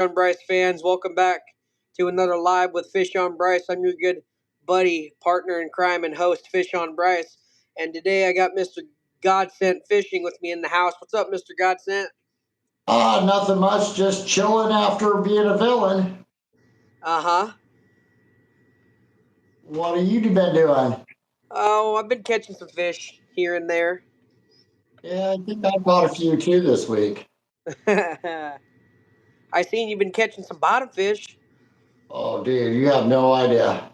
on Bryce fans, welcome back to another live with Fish on Bryce. I'm your good buddy, partner in crime, and host, Fish on Bryce. And today I got Mr. Godsent Fishing with me in the house. What's up, Mr. Godsent? Nothing much, just chilling after being a villain. Uh-huh. What have you been doing? Oh, I've been catching some fish here and there. Yeah, I think I caught a few too this week. I seen you've been catching some bottom fish. Oh, dude, you have no idea.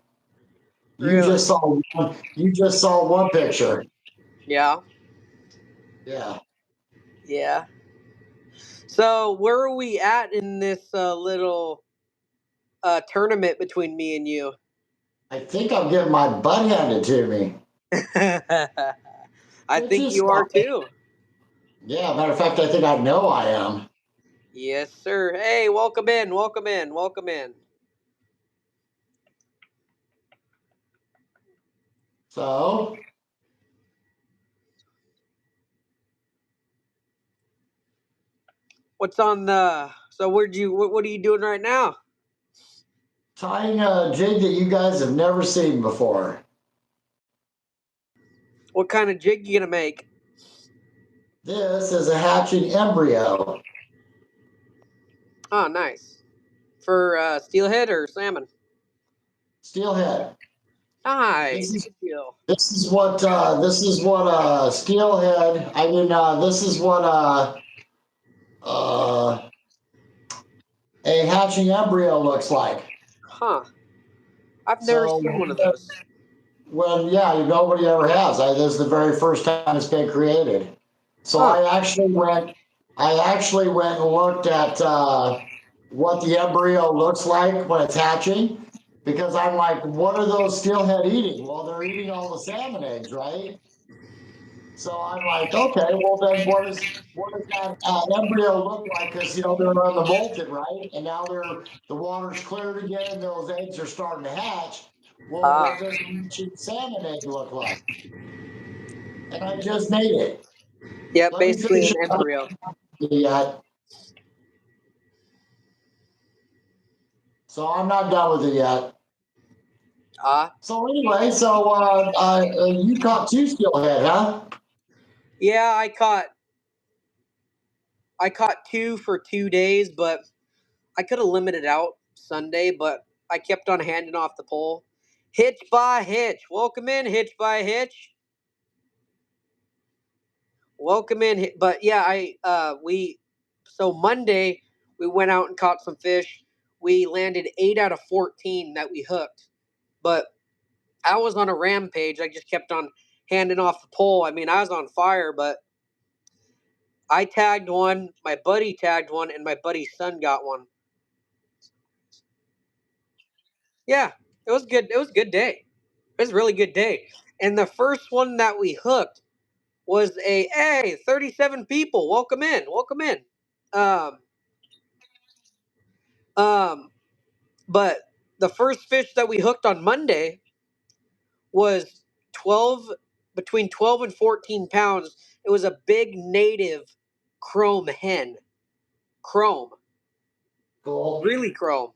You Really? just saw one picture. Yeah. Yeah. Yeah. So where are we at in this little tournament between me and you? I think I'm getting my butt handed to me. I Which think is you are fine. too. Yeah, matter of fact, I think I know I am. Yes, sir. Hey, welcome in, welcome in, welcome in. So, What's on the? So what are you doing right now? tying a jig that you guys have never seen before. What kind of jig you gonna make? This is a hatching embryo. Oh, nice. For steelhead or salmon? Steelhead. Nice. This is Good deal. This is what steelhead. This is what a hatching embryo looks like. Huh. I've never So seen one of those. nobody ever has. This is the very first time it's been created. So Huh. I actually went and looked at what the embryo looks like when it's hatching, because I'm like, what are those steelhead eating? Well, they're eating all the salmon eggs, right? So I'm like, okay, well then what does that embryo look like? Because they're on the molted, right? And now the water's cleared again, and those eggs are starting to hatch. Well, what does a salmon egg look like? And I just made it. Yeah, Let me basically finish an embryo. yet. So I'm not done with it yet. So anyway, you caught two steelhead, huh? Yeah, I caught two for 2 days, but I could have limited out Sunday, but I kept on handing off the pole. Hitch by Hitch. Welcome in, Hitch by Hitch. Welcome in. But yeah, so Monday we went out and caught some fish. We landed 8 out of 14 that we hooked. But I was on a rampage. I just kept on handing off the pole. I mean, I was on fire, but I tagged one, my buddy tagged one, and my buddy's son got one. Yeah, it was good. It was a good day. It was a really good day. And the first one that we hooked was 37 people. Welcome in. Welcome in. Um, um, but the first fish that we hooked on Monday was 12, between 12 and 14 pounds. It was a big native chrome hen. Chrome. Cool. Really chrome.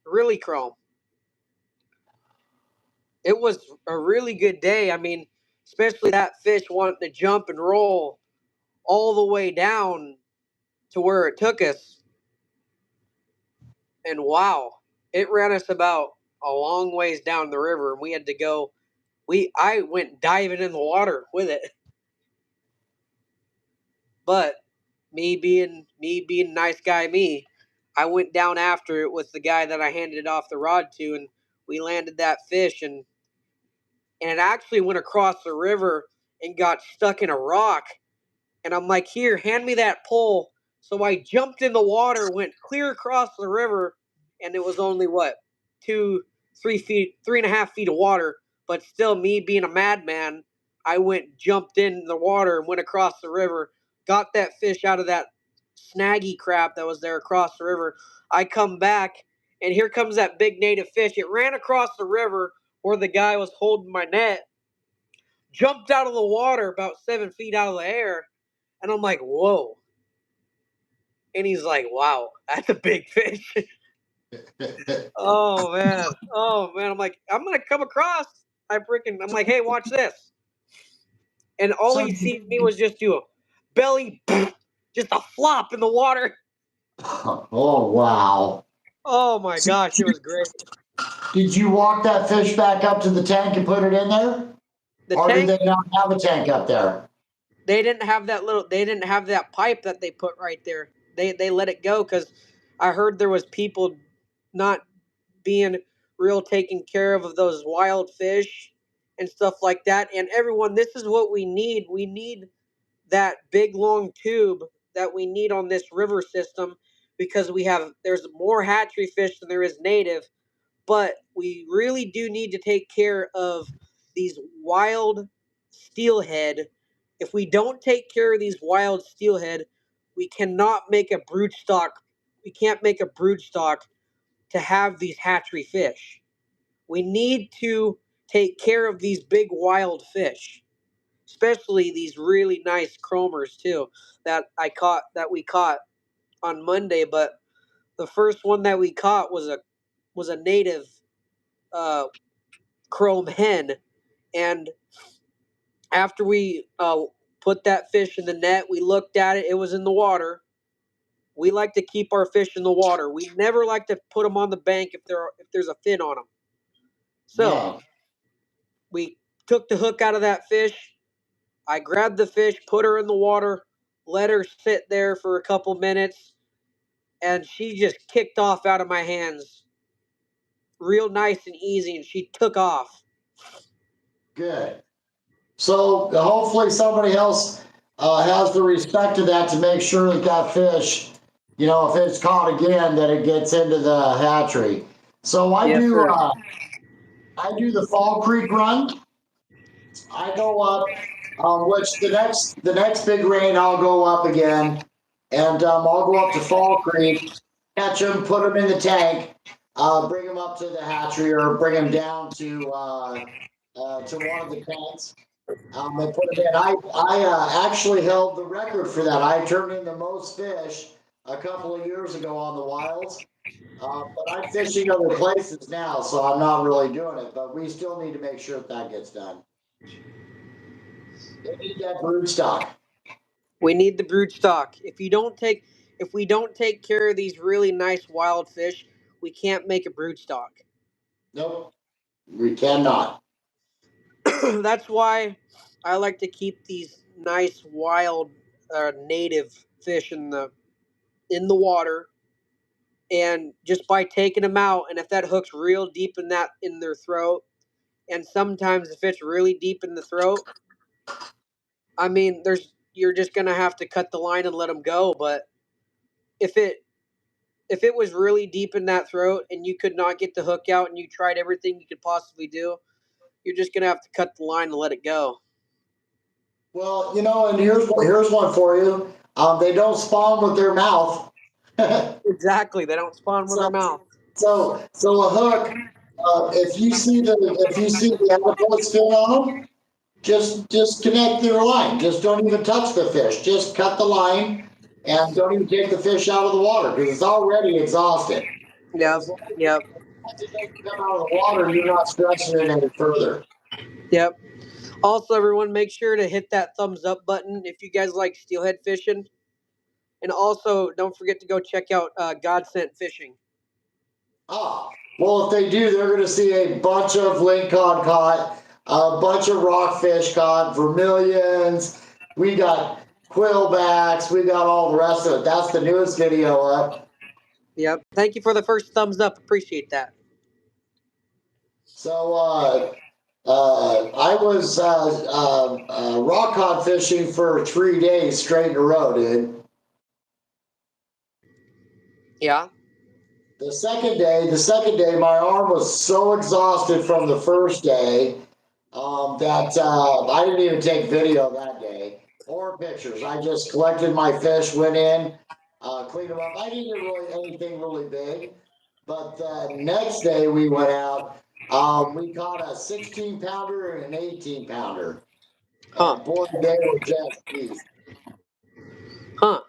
Really chrome. It was a really good day. I mean, especially that fish wanting to jump and roll all the way down to where it took us. And wow, it ran us about a long ways down the river, and we had to go. I went diving in the water with it, but me being nice guy I went down after it with the guy that I handed off the rod to, and we landed that fish, and it actually went across the river and got stuck in a rock. And I'm like, here, hand me that pole. So I jumped in the water, went clear across the river, and it was only what, 3 feet, 3.5 feet of water. But still, me being a madman, I jumped in the water and went across the river, got that fish out of that snaggy crap that was there across the river. I come back, and here comes that big native fish. It ran across the river where the guy was holding my net, jumped out of the water about 7 feet out of the air, and I'm like, whoa. And he's like, wow. That's a big fish. Oh man. Oh man. I'm like, I'm gonna come across. I'm like, hey, watch this. And all So, he sees me was just do a belly, just a flop in the water. oh wow. Oh my So, gosh, it was great. did you walk that fish back up to the tank and put it in there? The Or did tank, they not have a tank up there? they didn't have that pipe that they put right there. They let it go because I heard there was people not being real taking care of those wild fish and stuff like that. And everyone, this is what we need. We need that big long tube that we need on this river system because there's more hatchery fish than there is native, but we really do need to take care of these wild steelhead. If we don't take care of these wild steelhead, we cannot make a brood stock. We can't make a brood stock to have these hatchery fish. We need to take care of these big wild fish, especially these really nice chromers too that we caught on Monday. But the first one that we caught was a native uh, chrome hen, and after we put that fish in the net, we looked at it. It was in the water. We like to keep our fish in the water. We never like to put them on the bank if there's a fin on them. So No. we took the hook out of that fish. I grabbed the fish, put her in the water, let her sit there for a couple minutes, and she just kicked off out of my hands real nice and easy, and she took off. Good. So hopefully somebody else has the respect of that to make sure that that fish, if it's caught again, that it gets into the hatchery. So Yes, sir. I do the Fall Creek run. I go up, which the next big rain I'll go up again, and I'll go up to Fall Creek, catch them, put them in the tank, bring them up to the hatchery or bring them down to one of the tanks. And put them in. I actually held the record for that. I turned in the most fish a couple of years ago on the wilds. But I'm fishing other places now, so I'm not really doing it. But we still need to make sure that gets done. They need that brood stock. We need the brood stock. If we don't take care of these really nice wild fish, we can't make a brood stock. Nope, we cannot. That's why I like to keep these nice wild native fish in the water, and just by taking them out, and if that hook's real deep in their throat, and sometimes if it's really deep in the throat, I mean, you're just gonna have to cut the line and let them go. But if it was really deep in that throat and you could not get the hook out and you tried everything you could possibly do, you're just gonna have to cut the line and let it go. Well, and here's one for you. They don't spawn with their mouth. Exactly, they don't spawn with so their mouth. so a hook. If you see the albatross fin on them, just connect their line. Just don't even touch the fish. Just cut the line and don't even take the fish out of the water because it's already exhausted. And Yep, as long yep, as it doesn't come out of the water, you're not stressing it any further. yep. Also, everyone, make sure to hit that thumbs up button if you guys like steelhead fishing. And also, don't forget to go check out God Sent Fishing. Well, if they do, they're going to see a bunch of lingcod caught, a bunch of rockfish caught, vermilions. We got quillbacks. We got all the rest of it. That's the newest video up. Yep. Thank you for the first thumbs up. Appreciate that. So I was rock cod fishing for 3 days straight in a row, dude. Yeah. The second day, my arm was so exhausted from the first day that I didn't even take video that day or pictures. I just collected my fish, went in, cleaned them up. I didn't get really anything really big, but the next day we went out. We caught a 16-pounder and an 18-pounder. Huh. And boy, they were just beasts. Huh.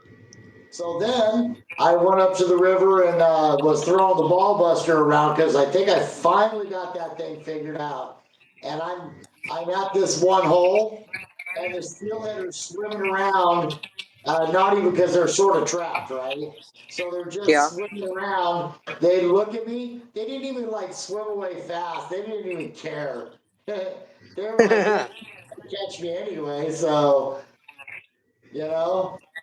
So then I went up to the river and was throwing the ball buster around because I think I finally got that thing figured out. And I'm at this one hole, and the steelhead are swimming around, not even because they're sort of trapped, right? So they're just Yeah. swimming around. They look at me. They didn't even like swim away fast. They didn't even care. They were like, "Yeah, catch me anyway." So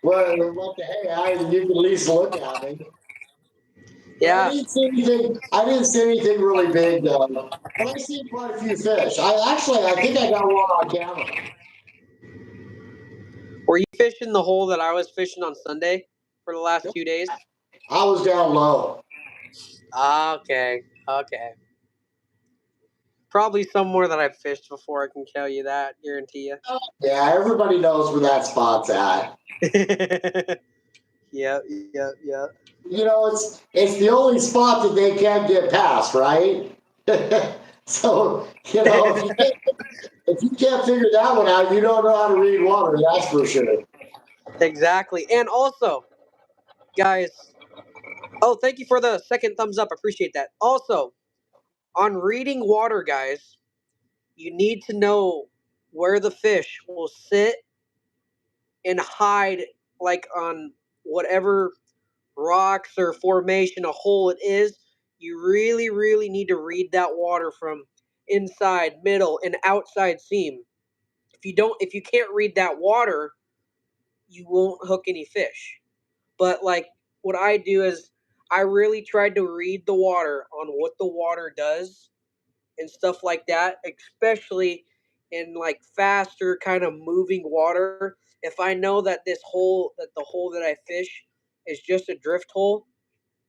what the hey, you can at least look at me. But I Yeah. didn't see anything. I didn't see anything really big though. But I seen quite a few fish. I think I got one on camera. Were you fishing the hole that I was fishing on Sunday for the last Nope, 2 days? I was down low. Okay. Okay. Probably somewhere that I've fished before. I can tell you that. Guarantee you. Yeah, everybody knows where that spot's at. Yeah. Yeah. Yeah. It's the only spot that they can't get past, right? So if you can't figure that one out, you don't know how to read water. That's for sure. Exactly. And also, guys. Oh, thank you for the second thumbs up. Appreciate that. Also, on reading water, guys, you need to know where the fish will sit and hide, like on whatever rocks or formation, a hole it is. You really, really need to read that water from inside, middle, and outside seam. If you can't read that water, you won't hook any fish. But like what I do is I really tried to read the water on what the water does and stuff like that, especially in like faster kind of moving water. If I know that that the hole that I fish is just a drift hole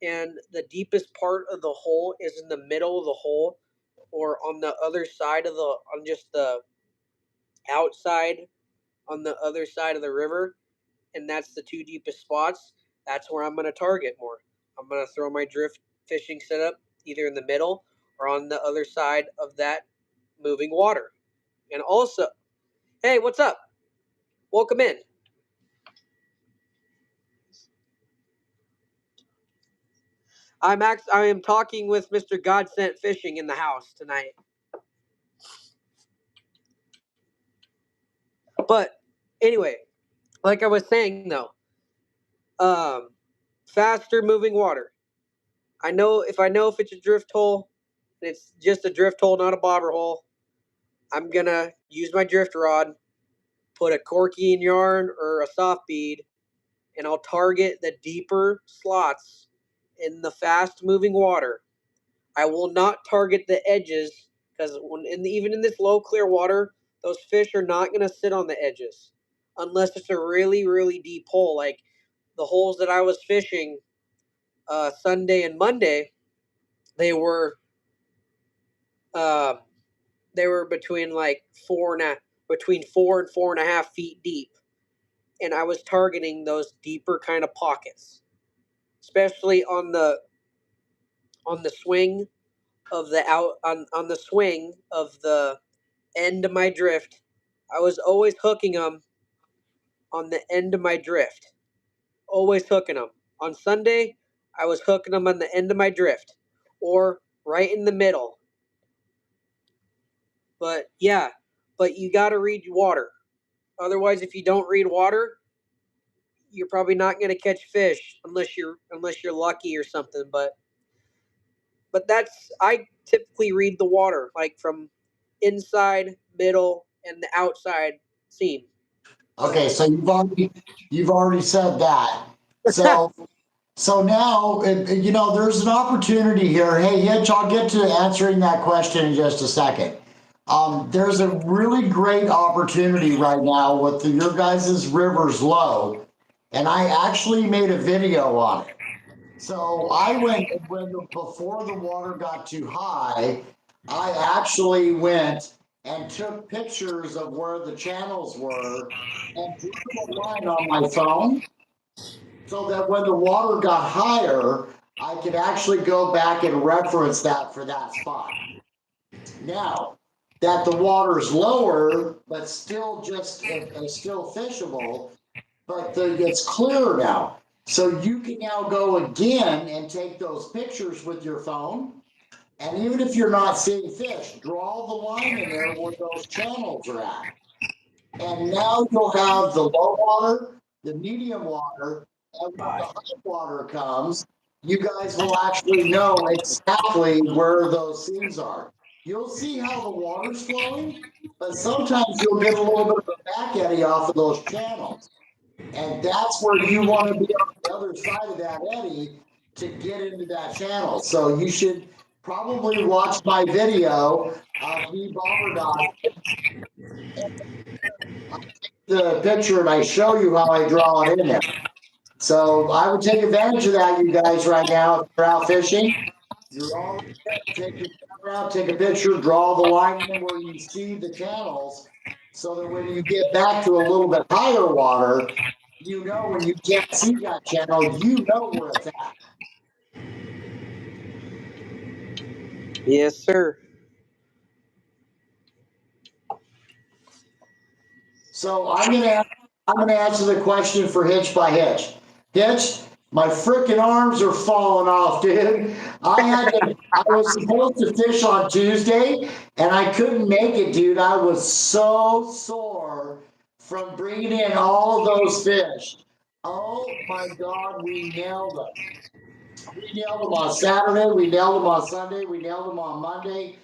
and the deepest part of the hole is in the middle of the hole or on the other side of on just the outside on the other side of the river, and that's the two deepest spots, that's where I'm going to target more. I'm going to throw my drift fishing setup either in the middle or on the other side of that moving water. And also, hey, what's up? Welcome in. I am talking with Mr. God Sent Fishing in the house tonight. But anyway, like I was saying though, um, faster moving water. I know if it's a drift hole, and it's just a drift hole, not a bobber hole, I'm gonna use my drift rod, put a corky in yarn or a soft bead, and I'll target the deeper slots in the fast moving water. I will not target the edges because even in this low clear water, those fish are not gonna sit on the edges unless it's a really really deep hole like the holes that I was fishing Sunday and Monday. They were uh, they were between 4 and 4.5 feet deep, and I was targeting those deeper kind of pockets, especially on the swing of the out on the swing of the end of my drift. I was always hooking them on the end of my drift, always hooking them. On Sunday, I was hooking them on the end of my drift, or right in the middle. But yeah, but you got to read water. Otherwise, if you don't read water, you're probably not going to catch fish unless you're lucky or something. But that's I typically read the water like from inside, middle, and the outside seam. Okay, so you've already said that. So now there's an opportunity here. Hey, Hitch, I'll get to answering that question in just a second. There's a really great opportunity right now with your guys' rivers low, and I actually made a video on it. So I went before the water got too high. I actually went and took pictures of where the channels were and drew a line on my phone so that when the water got higher, I could actually go back and reference that for that spot. Now that the water's lower, but still just still fishable, but it's clearer now. So you can now go again and take those pictures with your phone. And even if you're not seeing fish, draw the line in there where those channels are at. And now you'll have the low water, the medium water, and when the high water comes, you guys will actually know exactly where those seams are. You'll see how the water's flowing, but sometimes you'll get a little bit of a back eddy off of those channels. And that's where you want to be on the other side of that eddy to get into that channel. So you should probably watch my video of me bobber dodge the picture and I show you how I draw it in there. So I would take advantage of that, you guys, right now. If you're out fishing, you're all take your camera out, take a picture, draw the line in where you see the channels, so that when you get back to a little bit higher water, you know when you can't see that channel, you know where it's at. Yes, sir. So I'm gonna answer the question for Hitch by Hitch. Hitch, my freaking arms are falling off, dude. I was supposed to fish on Tuesday and I couldn't make it, dude. I was so sore from bringing in all of those fish. Oh my God, we nailed them. We nailed them on Saturday, we nailed them on Sunday, we nailed them on Monday.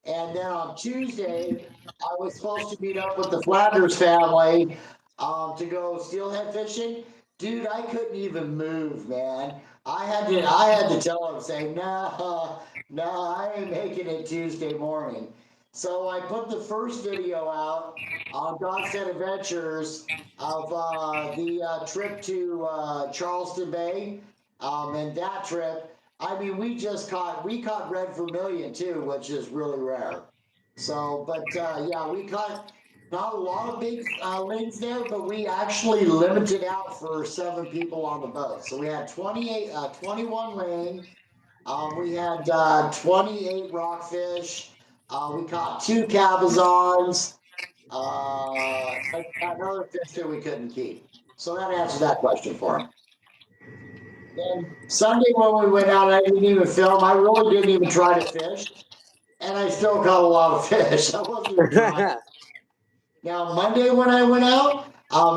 And then on Tuesday, I was supposed to meet up with the Flanders family to go steelhead fishing. Dude, I couldn't even move, man. I had to tell him, say, no, no, I ain't making it Tuesday morning. So I put the first video out on Godstead Adventures of the trip to Charleston Bay. And that trip, I mean, we caught red vermilion too, which is really rare. So, but yeah, we caught not a lot of big lings there, but we actually limited out for 7 people on the boat. So we had 21 ling. We had 28 rockfish. We caught 2 cabezons. Another fish that we couldn't keep. So that answered that question for him. Then Sunday when we went out, I didn't even film. I really didn't even try to fish, and I still caught a lot of fish. I wasn't even trying. Now Monday when I went out,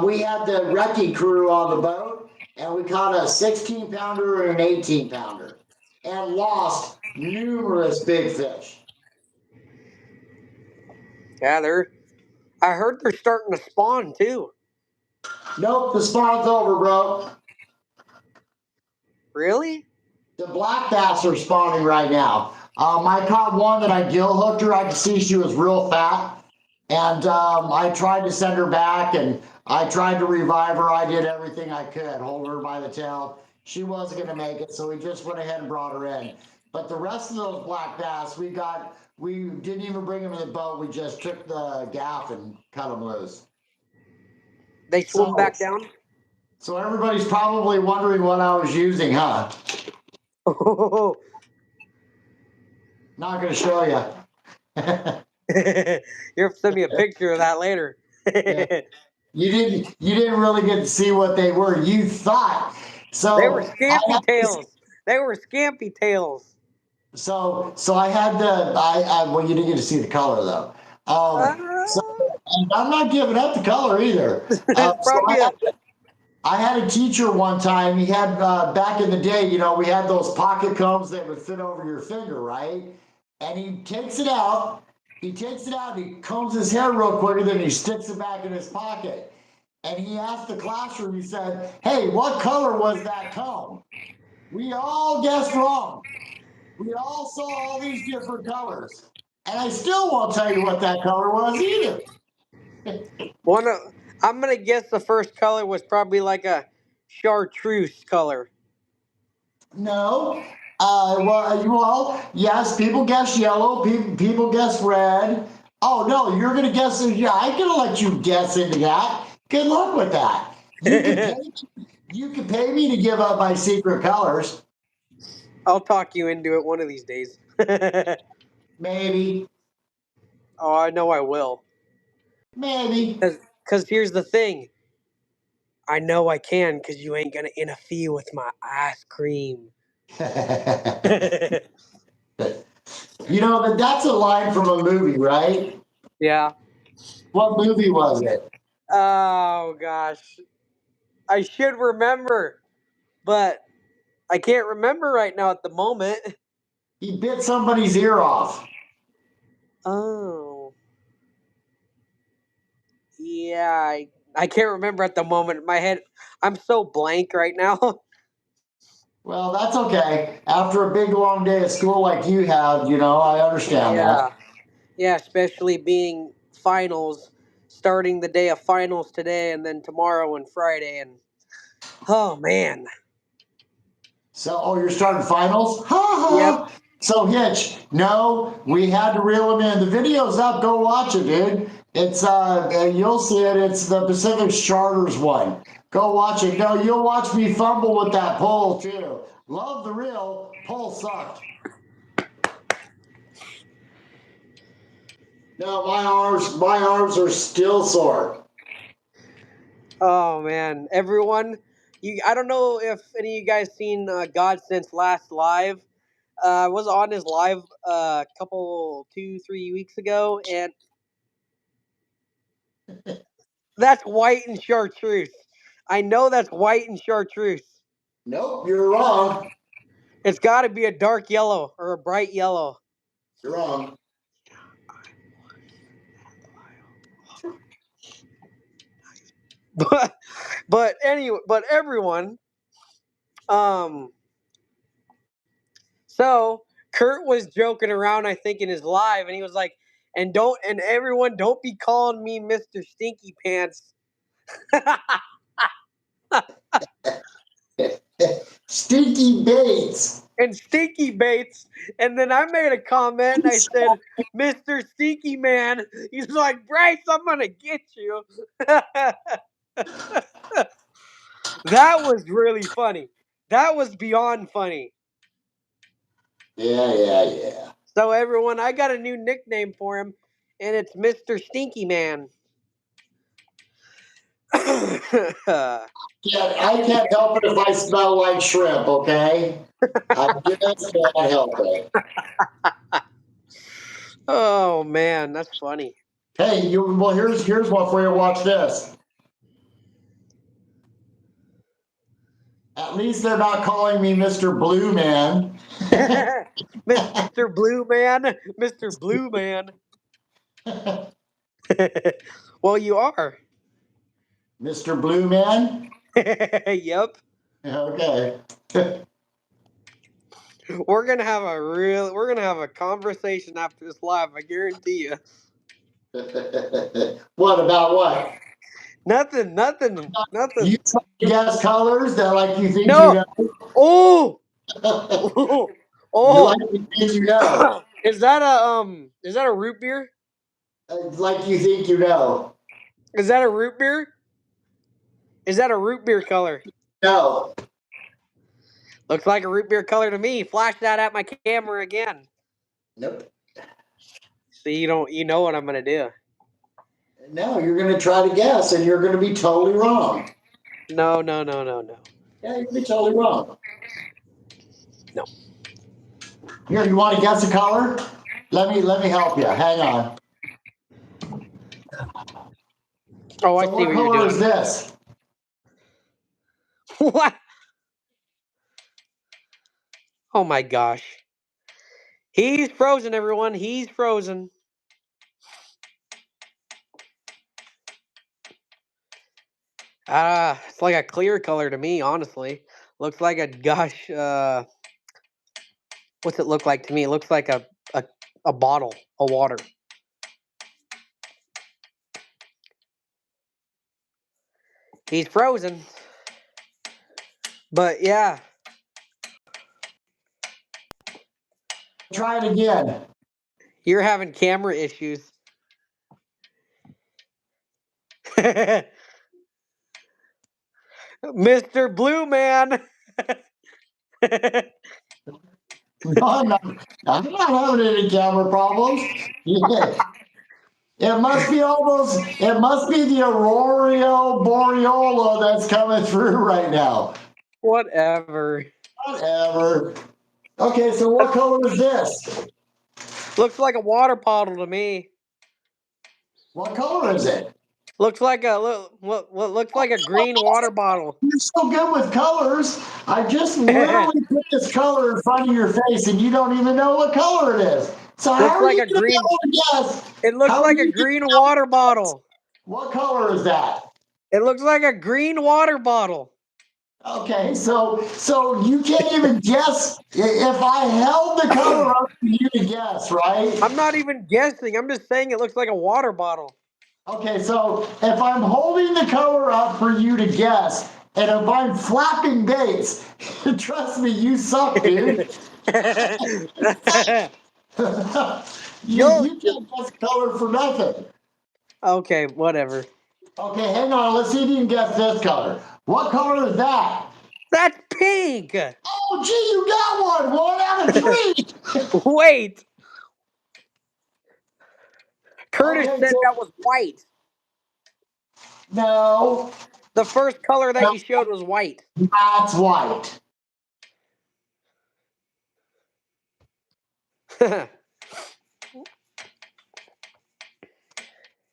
we had the wrecking crew on the boat, and we caught a 16-pounder and an 18-pounder, and lost numerous big fish. Yeah, I heard they're starting to spawn too. Nope, the spawn's over, bro. Really? The black bass are spawning right now. I caught one that I gill hooked her. I could see she was real fat. And I tried to send her back and I tried to revive her. I did everything I could, hold her by the tail. She wasn't going to make it, so we just went ahead and brought her in. But the rest of those black bass, we didn't even bring them in the boat. We just took the gaff and cut them loose. They swim back down? So everybody's probably wondering what I was using, huh? Oh, Not going to show you. you have to send me a picture of that later. Yeah. You didn't really get to see what they were. You thought. So They were scampy tails. They were scampy tails. So I had well, you didn't get to see the color though. So I'm not giving up the color either. I had a teacher one time. He had back in the day, we had those pocket combs that would fit over your finger, right? And he takes it out. He combs his hair real quick, and then he sticks it back in his pocket. And he asked the classroom, he said, "Hey, what color was that comb?" We all guessed wrong. We all saw all these different colors. And I still won't tell you what that color was either. I'm gonna guess the first color was probably like a chartreuse color. No. Well, yes, people guess yellow, people guess red. Oh, no, you're going to guess. Yeah, I'm going to let you guess into that. Good luck with that. You can pay me to give up my secret colors. I'll talk you into it one of these days. Maybe. Oh, I know I will. Maybe. Because here's the thing. I know I can because you ain't gonna interfere with my ice cream. That's a line from a movie, right? Yeah. What movie was it? Oh gosh, I should remember, but I can't remember right now at the moment. He bit somebody's ear off. Oh. Yeah, I can't remember at the moment. In my head, I'm so blank right now. Well, that's okay. After a big long day of school like you had, I understand that. Yeah. Yeah, especially being finals, starting the day of finals today and then tomorrow and Friday. And oh, man. So, oh, you're starting finals? Ha Yep. ha. So, Hitch, no, we had to reel him in. The video's up. Go watch it, dude. It's you'll see it. It's the Pacific Charters one. Go watch it. No, you'll watch me fumble with that pole too. Love the reel. Pole sucked. No, my arms are still sore. Oh, man. Everyone, I don't know if any of you guys seen God Since Last Live. I was on his live a couple, 2, 3 weeks ago, and that's white and chartreuse. I know that's white and chartreuse. Nope, you're wrong. It's got to be a dark yellow or a bright yellow. You're wrong. But everyone, um, so Kurt was joking around, I think, in his live, and he was like, and everyone don't be calling me Mr. Stinky Pants. Stinky Bates. And Stinky Bates. And then I made a comment and I said, Mr. Stinky Man. He's like, Bryce, I'm gonna get you. That was really funny. That was beyond funny. Yeah. So everyone, I got a new nickname for him, and it's Mr. Stinky Man. Yeah, I can't help it if I smell like shrimp, okay? I just can't help it. Oh man, that's funny. Hey, well, here's one for you. Watch this. At least they're not calling me Mr. Blue Man. Mr. Blue Man, Mr. Blue Man. Well, you are. Mr. Blue Man? Yep. Okay. We're gonna have a conversation after this live. I guarantee you. What about what? Nothing. You try to guess colors that like you think you No. know? Oh. You like Oh. you think you know. Is that a root beer? Like you think you know. Is that a root beer? Is that a root beer color? No. Looks like a root beer color to me. Flash that at my camera again. Nope. So you know what I'm gonna do. No, you're gonna try to guess and you're gonna be totally wrong. No. Yeah, you're gonna be totally wrong. No. Here, you want to guess a color? Let me help you. Hang on. Oh, I So see what what you're color doing. is this? What? Oh my gosh. He's frozen, everyone. He's frozen. It's like a clear color to me, honestly. Looks like a gosh, what's it look like to me? It looks like a bottle of water. He's frozen. But yeah. Try it again. You're having camera issues. Mr. Blue Man. No, I'm not having any camera problems. Yeah. It must be almost. It must be the aurora boreola that's coming through right now. Whatever. Whatever. Okay, so what color is this? Looks like a water bottle to me. What color is it? Looks like what looks like a green water bottle. You're so good with colors. I just literally put this color in front of your face, and you don't even know what color it is. So how Looks are like you a going to be green. able to guess? It looks How are like a you going to green water bottle. What color is that? It looks like a green water bottle. Okay, so you can't even guess if I held the color up for you to guess, right? I'm not even guessing. I'm just saying it looks like a water bottle. Okay, so if I'm holding the color up for you to guess, and if I'm flapping dates, trust me, you suck, dude. Yo. You can't guess color for nothing. Okay, whatever. Okay, hang on. Let's see if you can guess this color. What color is that? That's pink. Oh, gee, you got one. 1 out of 3. Wait. Curtis Okay, said so that was white. no, The first color that no, you showed was white. that's white.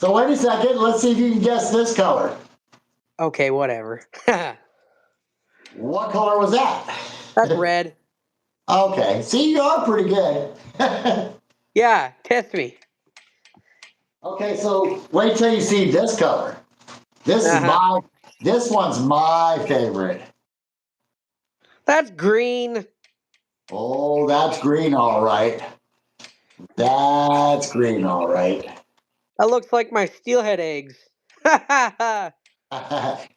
So wait a second. Let's see if you can guess this color. Okay, whatever. What color was that? That's red. Okay, see, you are pretty good. Yeah, test me. Okay, so wait till you see this color. This is Uh-huh. my. This one's my favorite. That's green. Oh, that's green, all right. That's green, all right. That looks like my steelhead eggs. I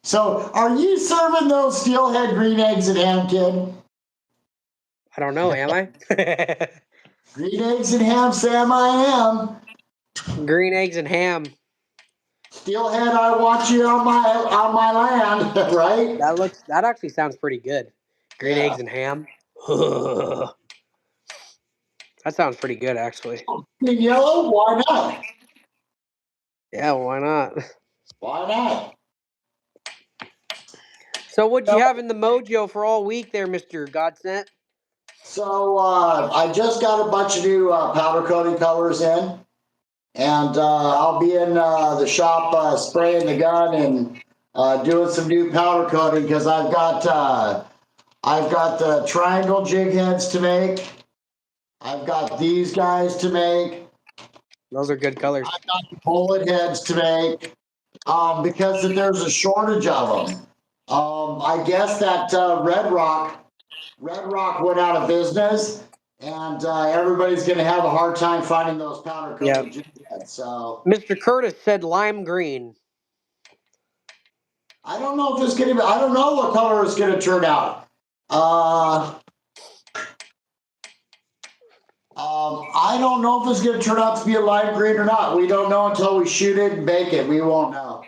So, are you serving those steelhead green eggs and ham, kid? don't know, am I? Green eggs and ham, Sam, I am. Green eggs and ham. Steelhead, I want you on my land, right? That actually sounds pretty good. Green Yeah. eggs and ham. That sounds pretty good actually. In yellow, why not? Yeah, why not? Why not? So what'd So, you have in the mojo for all week there, Mr. Godsent? so I just got a bunch of new powder coating colors in, and I'll be in the shop spraying the gun and doing some new powder coating because I've got the triangle jig heads to make. I've got these guys to make. Those are good colors. I've got the bullet heads to make because there's a shortage of them. I guess that Red Rock went out of business, and everybody's going to have a hard time finding those powder Yeah. coated jig heads. So Mr. Curtis said lime green. I don't know if it's going to be. I don't know what color it's going to turn out. I don't know if it's going to turn out to be a lime green or not. We don't know until we shoot it and bake it. We won't know.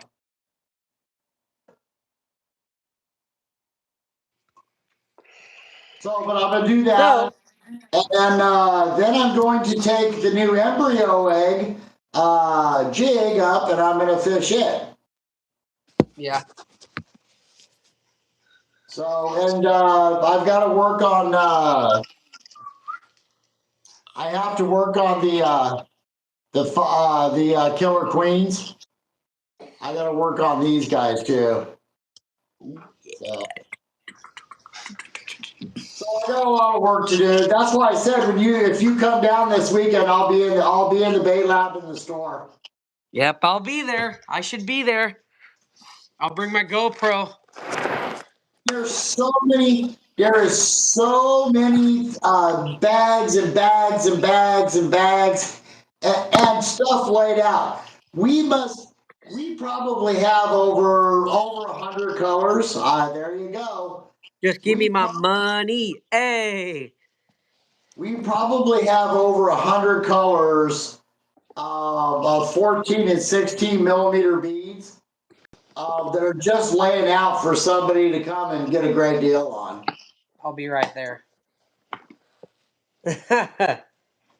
So, but I'm going to do that. So And then I'm going to take the new embryo egg jig up and I'm going to fish it. yeah. So, and I've got to work on, I have to work on the killer queens. I got to work on these guys too. So I got a lot of work to do. That's why I said if you come down this weekend, I'll be in the bait lab in the store. Yep, I'll be there. I should be there. I'll bring my GoPro. There is so many bags and bags and bags and bags and stuff laid out. We probably have over 100 colors. There you go. Just give me We my money. Hey. we probably have over 100 colors of 14 and 16 millimeter beads that are just laying out for somebody to come and get a great deal on. I'll be right there.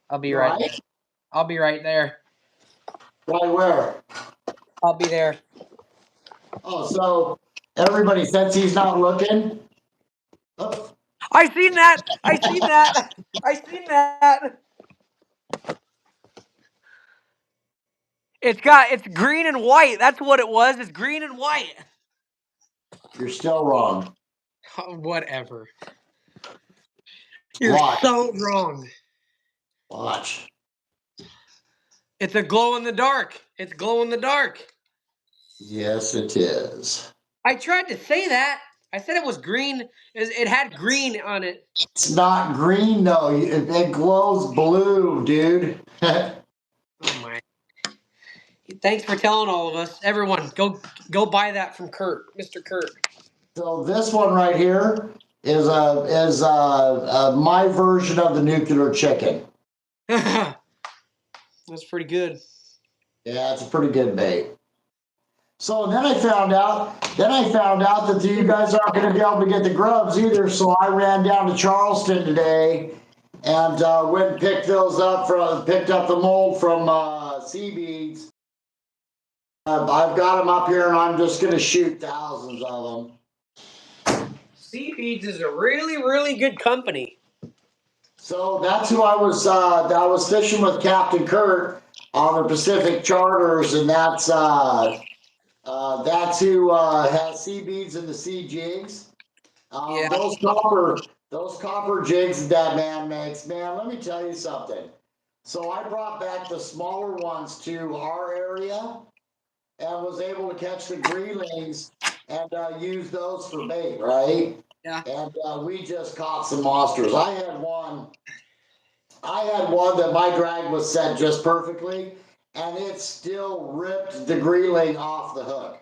I'll be right Right? there. I'll be right there. Right where? I'll be there. Oh, so everybody says he's not looking. Oh, I seen that. I seen that. I seen that. It's green and white. That's what it was. It's green and white. you're still wrong. Whatever. You're Watch. so wrong. Watch. It's a glow in the dark. It's glow in the dark. Yes, it is. I tried to say that. I said it was green. It had green on it. It's not green though. It glows blue, dude. Oh my. Thanks for telling all of us. Everyone, go buy that from Kurt, Mr. Kurt. So this one right here is my version of the nuclear chicken. That's pretty good. Yeah, it's a pretty good bait. So then I found out that you guys aren't going to be able to get the grubs either. So I ran down to Charleston today and went and picked up the mold from Sea Beads. I've got them up here, and I'm just going to shoot thousands of them. Sea Beads is a really, really good company. So that's who I was fishing with Captain Kurt on the Pacific Charters, and that's who has Sea Beads and the Sea Jigs. Yeah. Those copper jigs that man makes, man. Let me tell you something. So I brought back the smaller ones to our area and was able to catch the greelings and use those for bait, right? Yeah. And we just caught some monsters. I had one that my drag was set just perfectly, and it still ripped the greeling off the hook.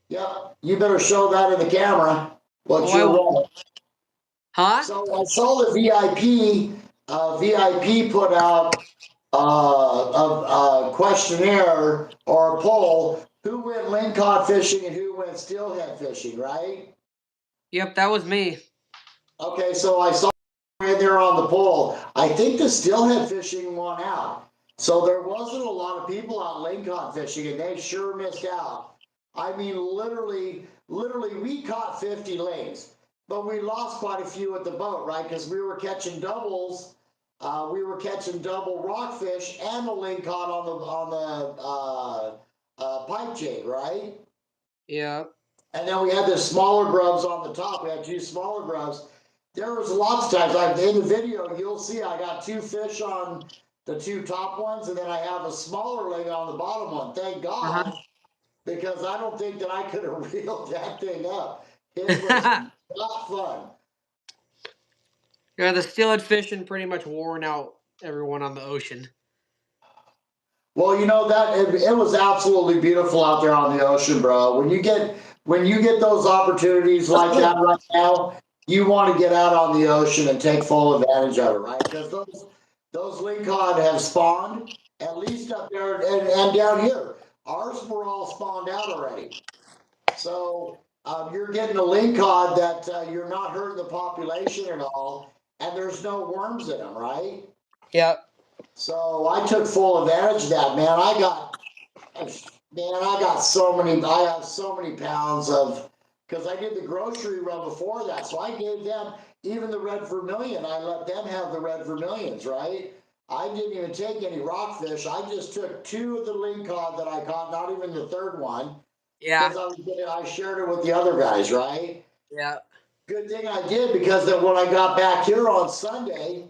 Yep, you better show that in the camera. What you're rolling. Huh? So I saw the VIP put out a questionnaire or a poll. Who went lingcod fishing and who went steelhead fishing, right? Yep, that was me. Okay, so I saw right there on the poll. I think the steelhead fishing won out. So there wasn't a lot of people out lingcod fishing, and they sure missed out. I mean, literally, we caught 50 lings, but we lost quite a few at the boat, right? Because we were catching doubles. We were catching double rockfish and the lingcod on the pipe jig, right? Yeah. And then we had the smaller grubs on the top. We had two smaller grubs. There was lots of times, in the video, you'll see I got two fish on the two top ones, and then I have a smaller leg on the bottom one. Thank God, because I don't think that I could have reeled that thing up. It was not fun. Yeah, the steelhead fishing pretty much worn out everyone on the ocean. Well, you know that it was absolutely beautiful out there on the ocean, bro. When you get those opportunities like that right now, you want to get out on the ocean and take full advantage of it, right? Because those lingcod have spawned, at least up there and down here. Ours were all spawned out already. So you're getting a lingcod that you're not hurting the population at all, and there's no worms in them, right? Yep. So I took full advantage of that, man. I have so many pounds of, because I did the grocery run before that. So I gave them even the red vermilion. I let them have the red vermilions, right? I didn't even take any rockfish. I just took two of the lingcod that I caught, not even the third one. Yeah. Because I shared it with the other guys, right? Yeah. Good thing I did, because then when I got back here on Sunday,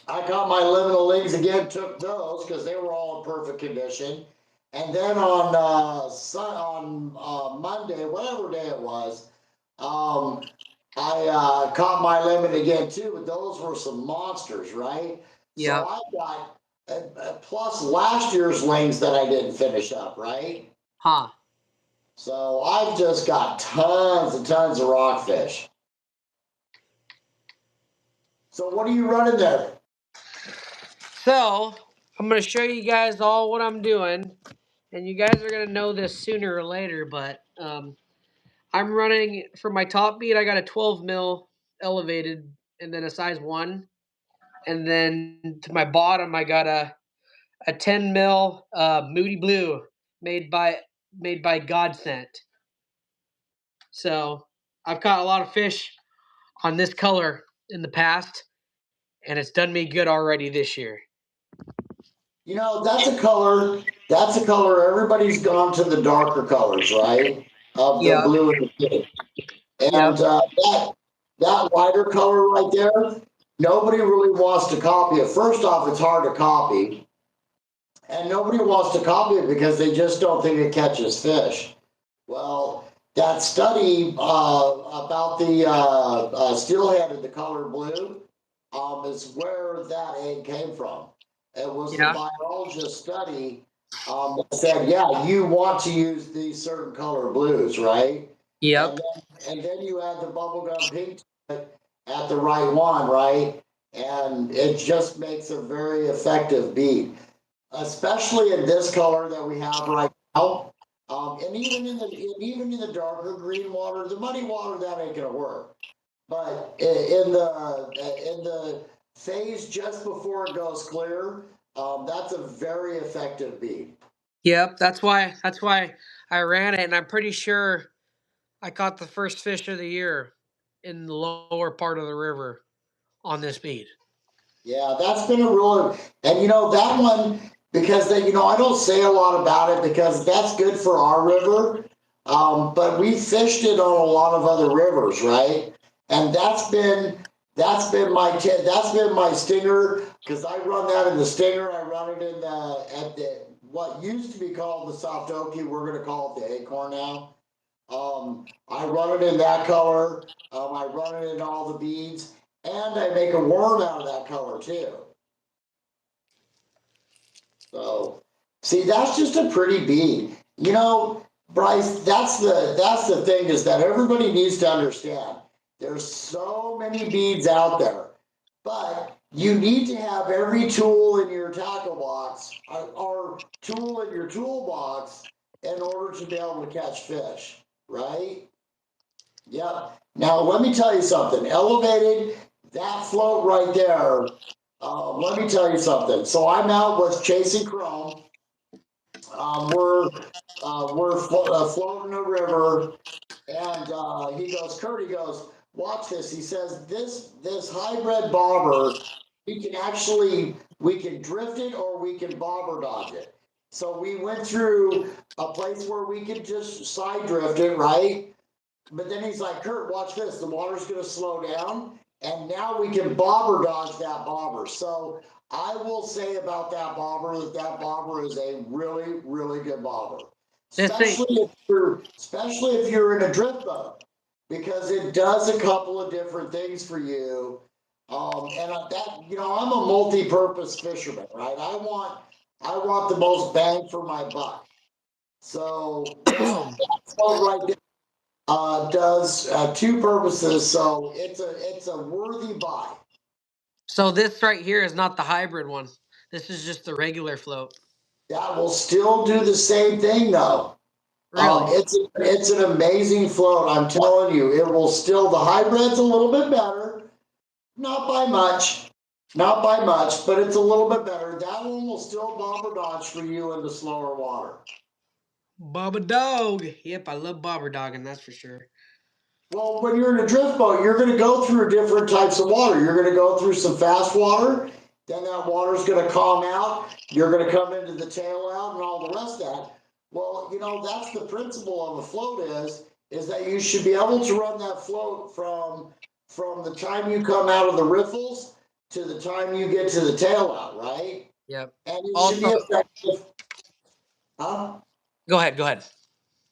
I got my liminal lings again, took those because they were all in perfect condition. And then on Monday, whatever day it was, I caught my limit again too, but those were some monsters, right? Yeah. So I got plus last year's lings that I didn't finish up, right? Huh. So I've just got tons and tons of rockfish. So what are you running there? So I'm gonna show you guys all what I'm doing, and you guys are gonna know this sooner or later. But I'm running for my top beat. I got a 12 mil elevated, and then a size 1, and then to my bottom I got a a 10 mil Moody Blue made by Godsent. So I've caught a lot of fish on this color in the past, and it's done me good already this year. You know, that's a color. That's a color. Everybody's gone to the darker colors, right? Of the Yeah. blue and the pink. Yep. And that lighter color right there, nobody really wants to copy it. First off, it's hard to copy, and nobody wants to copy it because they just don't think it catches fish. Well, that study about the steelhead in the color blue is where that egg came from. It was the biologist study that said, yeah, you want to use these certain color blues, right? Yep. And then you add the bubblegum pink to it at the right one, right? And it just makes a very effective bead, especially in this color that we have right now. And even in the darker green water, the muddy water, that ain't gonna work. But in the phase just before it goes clear, that's a very effective bead. Yep. That's why I ran it, and I'm pretty sure I caught the first fish of the year in the lower part of the river on this bead. Yeah, that's been a real, and you know that one, because they, you know, I don't say a lot about it because that's good for our river, but we fished it on a lot of other rivers, right? And that's been my stinger because I run that in the stinger. I run it in the at the what used to be called the soft oaky. We're gonna call it the acorn now. I run it in that color. I run it in all the beads, and I make a worm out of that color too. So, see, that's just a pretty bead. You know, Bryce, that's the thing is that everybody needs to understand. There's so many beads out there, but you need to have every tool in your tackle box or tool in your toolbox in order to be able to catch fish, right? Yep. Now, let me tell you something. Elevated, that float right there. Let me tell you something. So I'm out with Chasing Chrome. We're floating a river, and he goes, Kurt. He goes, watch this. He says this hybrid bobber, we can drift it or we can bobber dodge it. So we went through a place where we could just side drift it, right? But then he's like, Kurt, watch this. The water's going to slow down. And now we can bobber dodge that bobber. So I will say about that bobber is a really, really good bobber. Especially if you're in a drift boat. Because it does a couple of different things for you. And I'm a multi-purpose fisherman, right? I want the most bang for my buck. So that's all right there does two purposes, so it's a worthy buy. So this right here is not the hybrid one. This is just the regular float. That will still do the same thing, though. Really? It's an amazing float. I'm telling you, it will still. The hybrid's a little bit better, not by much, but it's a little bit better. That one will still bobber dodge for you in the slower water. Bobber dog. Yep, I love bobber dogging, that's for sure. Well, when you're in a drift boat, you're going to go through different types of water. You're going to go through some fast water, then that water's going to calm out. You're going to come into the tail out and all the rest of that. Well, you know, that's the principle of a float is that you should be able to run that float from the time you come out of the riffles to the time you get to the tail out, right? Yep. And it should be effective. Huh? Go ahead.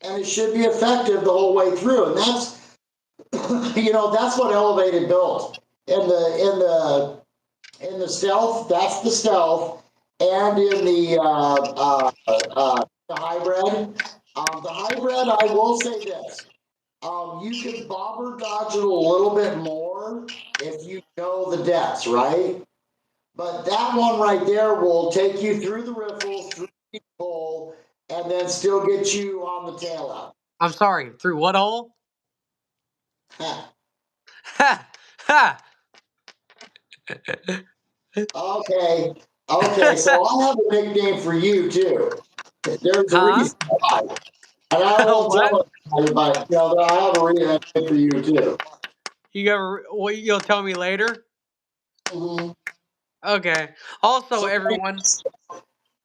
And it should be effective the whole way through. And that's that's what elevated built in the stealth. That's the stealth, and in the hybrid. The hybrid, I will say this: you can bobber dodge it a little bit more if you know the depths, right? But that one right there will take you through the riffles, through the hole, and then still get you on the tail out. I'm sorry, through what hole? Ha! Ha! Okay. Okay, so I'll have a nickname for you too. There's a Huh? reason why, and I won't What? tell anybody, but I have a reason for you too. You got? What you'll tell me later? Mhm. Okay. Also, So, everyone.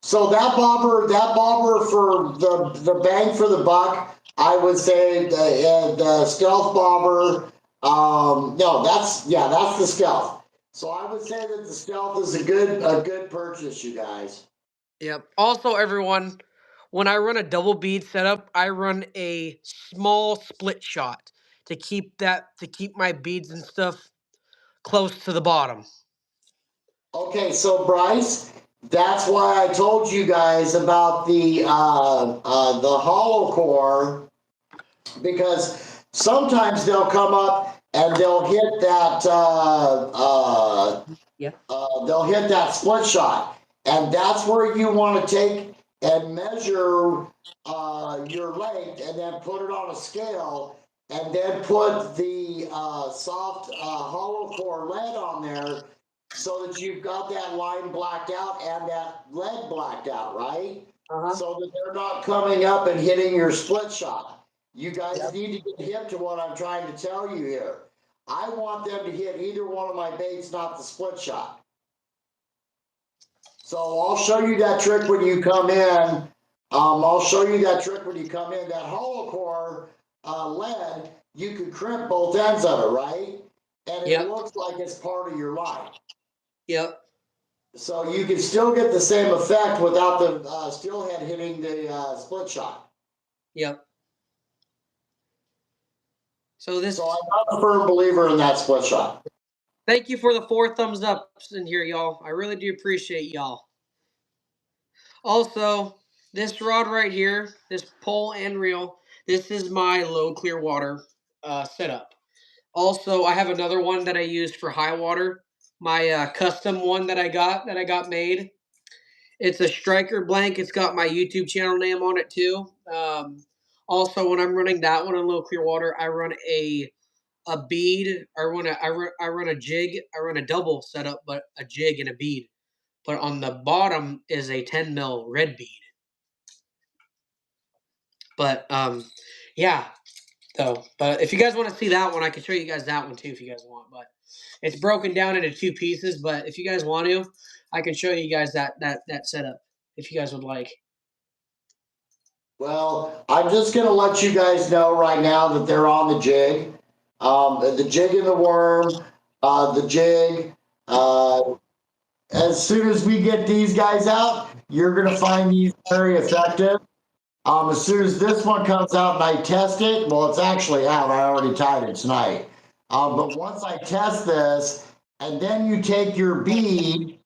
so that bobber for the bang for the buck, I would say the stealth bobber. No, that's the stealth. So I would say that the stealth is a good purchase, you guys. Yep. Also, everyone. When I run a double bead setup, I run a small split shot to keep my beads and stuff close to the bottom. Okay, so Bryce, that's why I told you guys about the hollow core, because sometimes they'll come up and they'll hit that split shot, and that's where you want to take and measure your length, and then put it on a scale, and then put the soft hollow core lead on there, so that you've got that line blacked out and that lead blacked out, right? Uh huh. So that they're not coming up and hitting your split shot. You guys Yep. need to get hip to what I'm trying to tell you here. I want them to hit either one of my baits, not the split shot. So I'll show you that trick when you come in. I'll show you that trick when you come in. That hollow core lead, you can crimp both ends of it, right? And it Yep. looks like it's part of your line. Yep. So you can still get the same effect without the steelhead hitting the split shot. Yep. So this. So I'm not a firm believer in that split shot. Thank you for the 4 thumbs ups in here, y'all. I really do appreciate y'all. Also, this rod right here, this pole and reel, this is my low clear water setup. Also, I have another one that I use for high water. My custom one that I got made. It's a striker blank. It's got my YouTube channel name on it too. Also, when I'm running that one in low clear water, I run a bead. I run a jig. I run a double setup, but a jig and a bead. But on the bottom is a 10 mil red bead. But yeah. So, but if you guys want to see that one, I can show you guys that one too if you guys want. But it's broken down into 2 pieces. But if you guys want to, I can show you guys that setup if you guys would like. Well, I'm just going to let you guys know right now that they're on the jig. The jig and the worm, the jig. As soon as we get these guys out, you're going to find these very effective. As soon as this one comes out and I test it, well, it's actually out. I already tied it tonight. But once I test this, and then you take your bead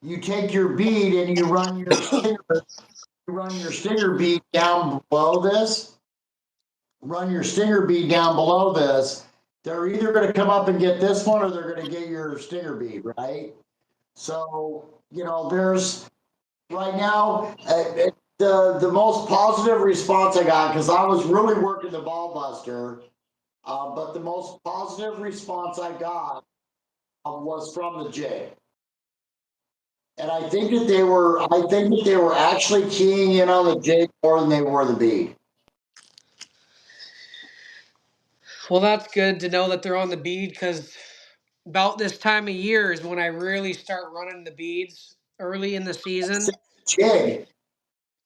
and run your stinger bead down below this. Run your stinger bead down below this. They're either going to come up and get this one, or they're going to get your stinger bead, right? So there's right now the most positive response I got, because I was really working the ball buster, but the most positive response I got was from the jig. And I think that they were actually keying in on the jig more than they were the bead. Well, that's good to know that they're on the bead because about this time of year is when I really start running the beads early in the season. Jig.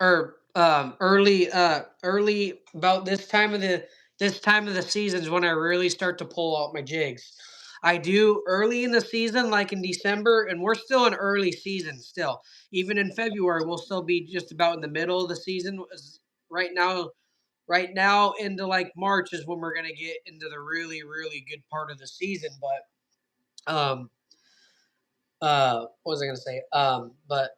Or early about this time of the season is when I really start to pull out my jigs. I do early in the season, like in December, and we're still in early season still. Even in February, we'll still be just about in the middle of the season. Right now, right now into like March is when we're gonna get into the really, really good part of the season. But what was I gonna say? But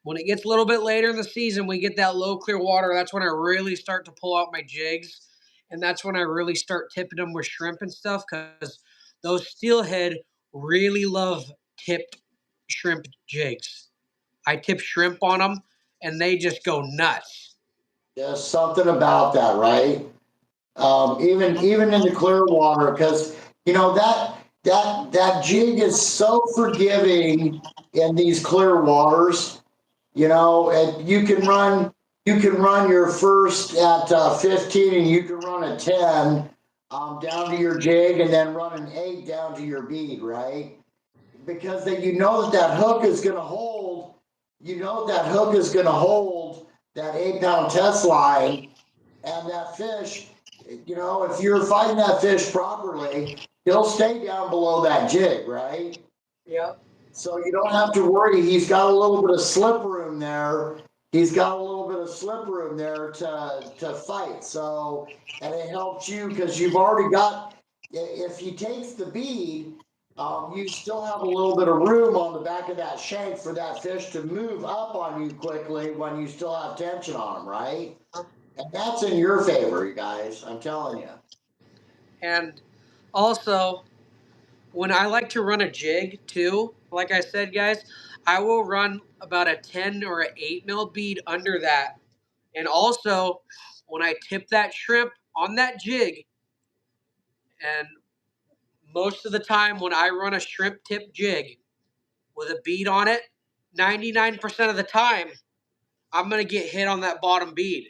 when it gets a little bit later in the season, we get that low clear water. That's when I really start to pull out my jigs, and that's when I really start tipping them with shrimp and stuff because those steelhead really love tipped shrimp jigs. I tip shrimp on them, and they just go nuts. There's something about that, right? Even in the clear water, because that jig is so forgiving in these clear waters, and you can run your first at 15, and you can run a 10 down to your jig, and then run an 8 down to your bead, right? Because that you know that hook is going to hold. That hook is going to hold that 8 pound test line, and that fish. If you're fighting that fish properly, he'll stay down below that jig, right? Yep. So you don't have to worry. He's got a little bit of slip room there. He's got a little bit of slip room there to fight. So, and it helps you because you've already got. If he takes the bead, you still have a little bit of room on the back of that shank for that fish to move up on you quickly when you still have tension on him, right? And that's in your favor, you guys. I'm telling you. And also, when I like to run a jig too, like I said, guys, I will run about a 10 or an 8 mil bead under that. And also, when I tip that shrimp on that jig, and most of the time when I run a shrimp tip jig with a bead on it, 99% of the time, I'm going to get hit on that bottom bead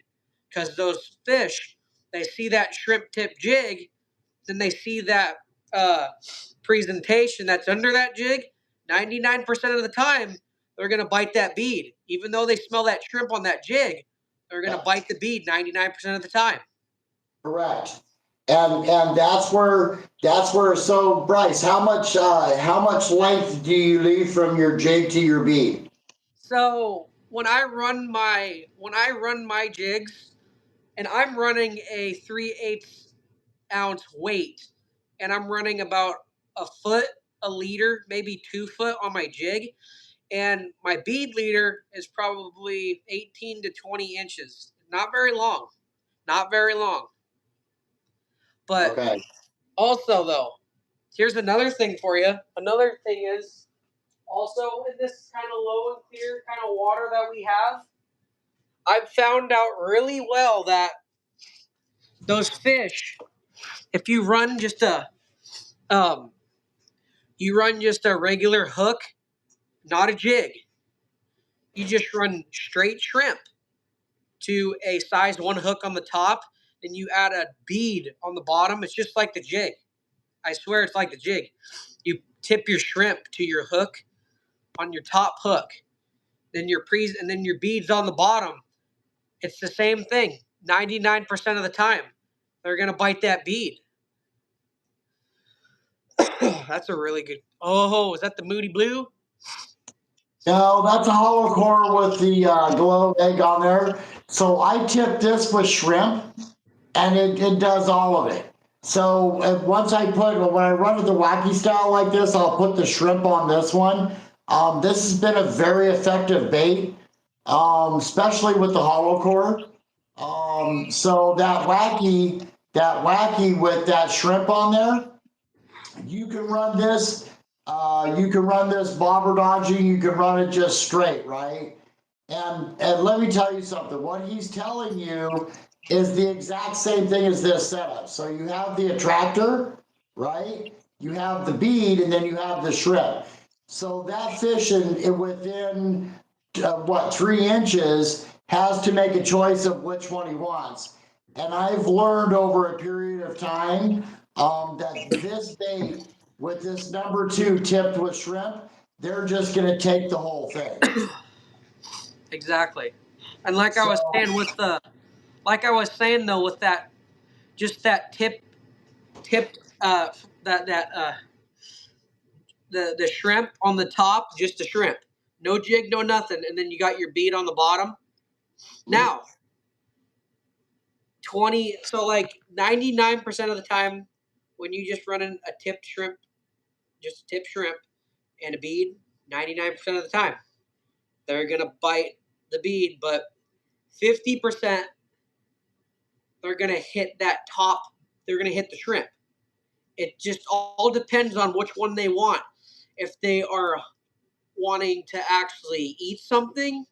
because those fish, they see that shrimp tip jig, then they see that uh, presentation that's under that jig. 99% of the time, they're going to bite that bead. Even though they smell that shrimp on that jig, they're going to bite the bead 99% of the time. Correct. And that's where so Bryce, how much length do you leave from your jig to your bead? So when I run my jigs, and I'm running a 3/8 ounce weight, and I'm running about a foot, a leader, maybe 2 foot on my jig, and my bead leader is probably 18 to 20 inches. Not very long, not very long. But Okay. also, though, here's another thing for you. Another thing is also in this kind of low and clear kind of water that we have, I've found out really well that those fish, if um, you run just a regular hook, not a jig. You just run straight shrimp to a size 1 hook on the top, and you add a bead on the bottom. It's just like the jig. I swear it's like the jig. You tip your shrimp to your hook on your top hook, and then your beads on the bottom. It's the same thing. 99% of the time, they're gonna bite that bead. That's a really good. Oh, is that the Moody Blue? No, that's a hollow core with the glow egg on there. So I tip this with shrimp, and it does all of it. So once when I run it the wacky style like this, I'll put the shrimp on this one. This has been a very effective bait, especially with the hollow core. So that wacky with that shrimp on there, you can run this. You can run this bobber dodging. You can run it just straight, right? And let me tell you something. What he's telling you is the exact same thing as this setup. So you have the attractor, right? You have the bead, and then you have the shrimp. So that fish within 3 inches has to make a choice of which one he wants. And I've learned over a period of time that this bait with this number 2 tipped with shrimp, they're just going to take the whole thing. Exactly. And like I So was saying like I was saying though, with that, just that tipped, that the shrimp on the top, just a shrimp, no jig, no nothing, and then you got your bead on the bottom. Now, like 99% of the time, when you just run a tipped shrimp, just a tipped shrimp and a bead, 99% of the time, they're gonna bite the bead, but 50% they're gonna hit that top. They're gonna hit the shrimp. It just all depends on which one they want. If they are wanting to actually eat something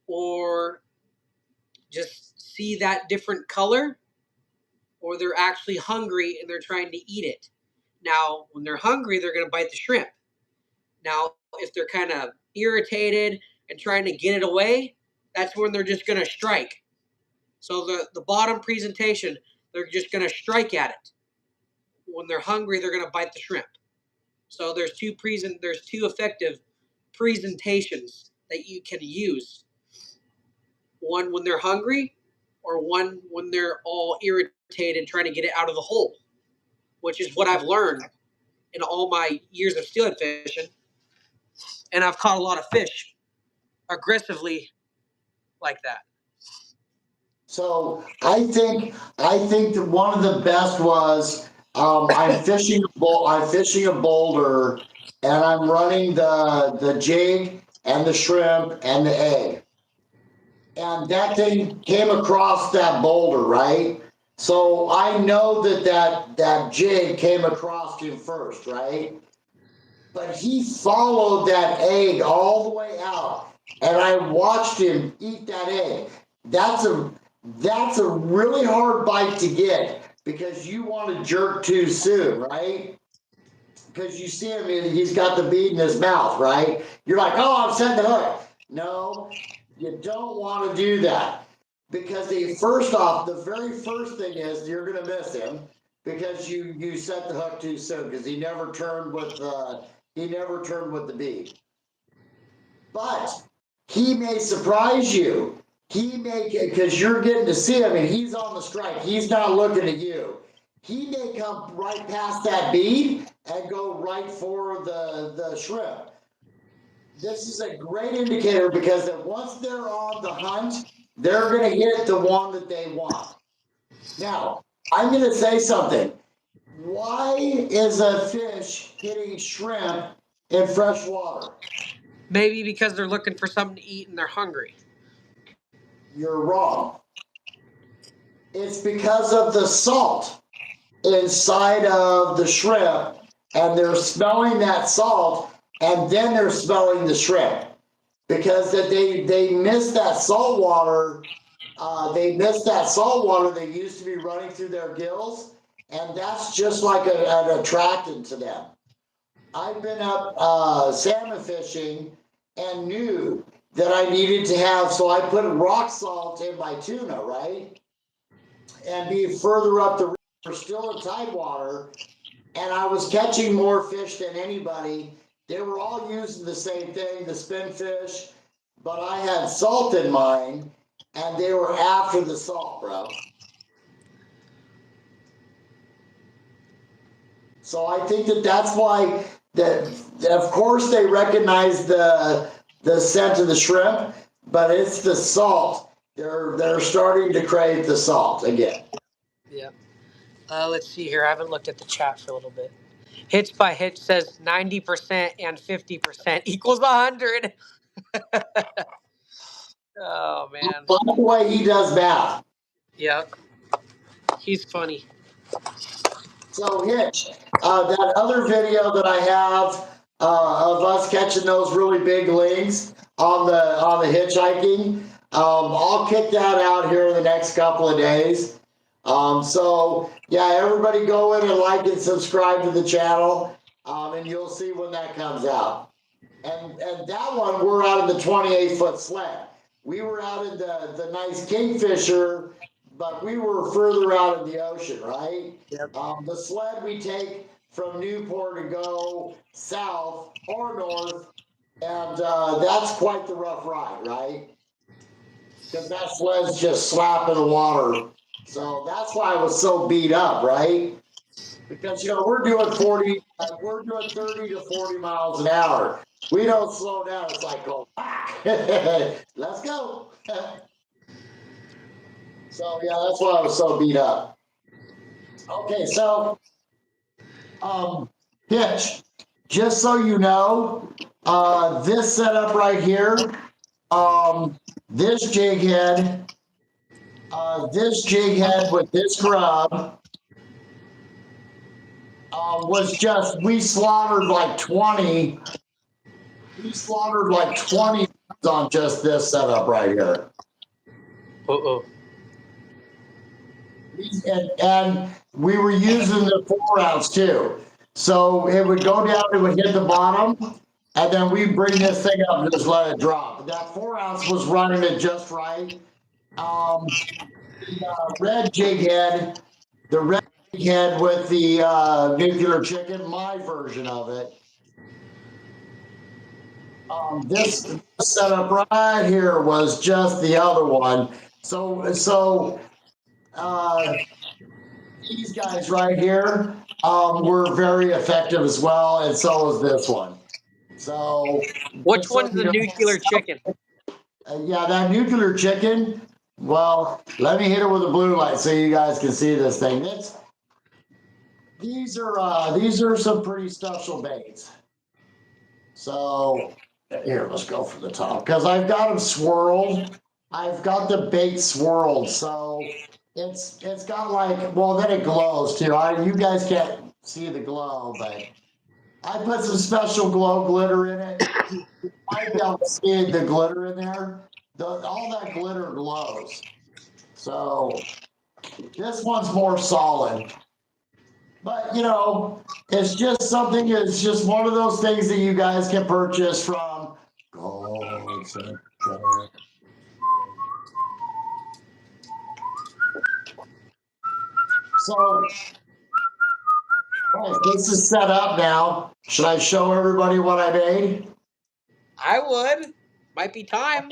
or just see that different color, or they're actually hungry and they're trying to eat it. Now, when they're hungry, they're going to bite the shrimp. Now, if they're kind of irritated and trying to get it away, that's when they're just going to strike. So the bottom presentation, they're just going to strike at it. When they're hungry, they're going to bite the shrimp. So there's two effective presentations that you can use. One when they're hungry, or one when they're all irritated trying to get it out of the hole, which is what I've learned in all my years of steelhead fishing. And I've caught a lot of fish aggressively like that. So I think that one of the best was I'm fishing a boulder, and I'm running the jig and the shrimp and the egg, and that thing came across that boulder, right? So I know that jig came across him first, right? But he followed that egg all the way out, and I watched him eat that egg. That's a really hard bite to get, because you want to jerk too soon, right? Because you see him, he's got the bead in his mouth, right? You're like, oh, I'm setting the hook. No, you don't want to do that, because first off, the very first thing is you're going to miss him, because you set the hook too soon, because he never turned with the bead. But he may surprise you. He may, because you're getting to see him and he's on the strike. He's not looking at you. He may come right past that bead and go right for the shrimp. This is a great indicator, because that once they're on the hunt, they're going to hit the one that they want. Now, I'm going to say something. Why is a fish hitting shrimp in fresh water? Maybe because they're looking for something to eat and they're hungry. You're wrong. It's because of the salt inside of the shrimp, and they're smelling that salt, and then they're smelling the shrimp, because that they miss that salt water. They miss that salt water that used to be running through their gills, and that's just like an attractant to them. I've been up salmon fishing and knew that I needed to have, so I put rock salt in my tuna, right? And be further up the river, still in tidewater, and I was catching more fish than anybody. They were all using the same thing, the spin fish, but I had salt in mine, and they were after the salt, bro. So I think that's why that of course they recognize the scent of the shrimp, but it's the salt. They're starting to crave the salt again. Yeah. Let's see here. I haven't looked at the chat for a little bit. Hitch by Hitch says 90% and 50% equals 100. Oh, man. By the way, he does math. Yeah. He's funny. So Hitch, that other video that I have of us catching those really big lings on the hitchhiking, I'll kick that out here in the next couple of days. So yeah, everybody go in and like and subscribe to the channel, and you'll see when that comes out. And that one, we're out in the 28-foot sled. We were out in the nice Kingfisher, but we were further out in the ocean, right? Yep. The sled we take from Newport to go south or north, and that's quite the rough ride, right? Because that sled's just slapping the water. So that's why I was so beat up, right? Because we're doing 30 to 40 miles an hour. We don't slow down. It's like, go back. Let's go. So yeah, that's why I was so beat up. Okay, so Hitch, just so you know, this setup right here, this jig head with this grub was just, we slaughtered like 20 on just this setup right here. Uh-oh. And we were using the 4 ounce too. So it would go down, it would hit the bottom, and then we bring this thing up and just let it drop. That 4 ounce was running it just right. Red jig head, the red jig head with the nuclear chicken, my version of it. This setup right here was just the other one. So these guys right here were very effective as well, and so was this one. So Which one's the nuclear chicken? Yeah, that nuclear chicken. Well, let me hit it with a blue light so you guys can see this thing. These are some pretty special baits. So here, let's go for the top because I've got them swirled. I've got the bait swirled, so it's got like, well, then it glows too. You guys can't see the glow, but I put some special glow glitter in it. You might be able to see the glitter in there. All that glitter glows. So this one's more solid. But you know, it's just something, it's just one of those things that you guys can purchase from Gold Center. So right, this is set up now. Should I show everybody what I made? I would. Might be time.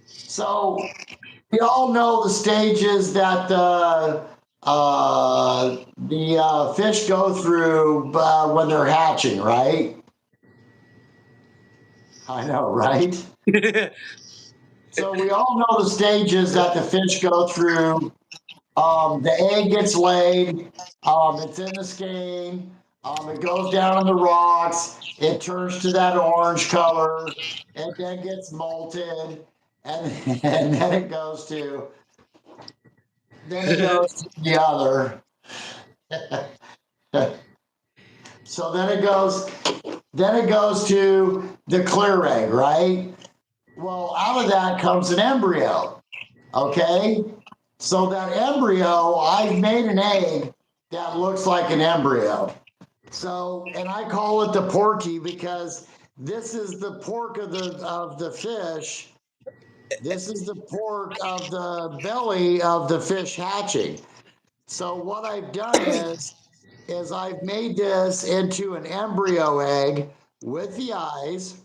So we all know the stages that the fish go through when they're hatching, right? I know, right? So we all know the stages that the fish go through. The egg gets laid. It's in the skein. It goes down in the rocks. It turns to that orange color. It then gets molted, and, and then it goes to the other. So then it goes to the clear egg, right? Well, out of that comes an embryo. Okay. So that embryo, I've made an egg that looks like an embryo. So, and I call it the porky because this is the pork of the fish. This is the pork of the belly of the fish hatching. So what I've done is I've made this into an embryo egg with the eyes,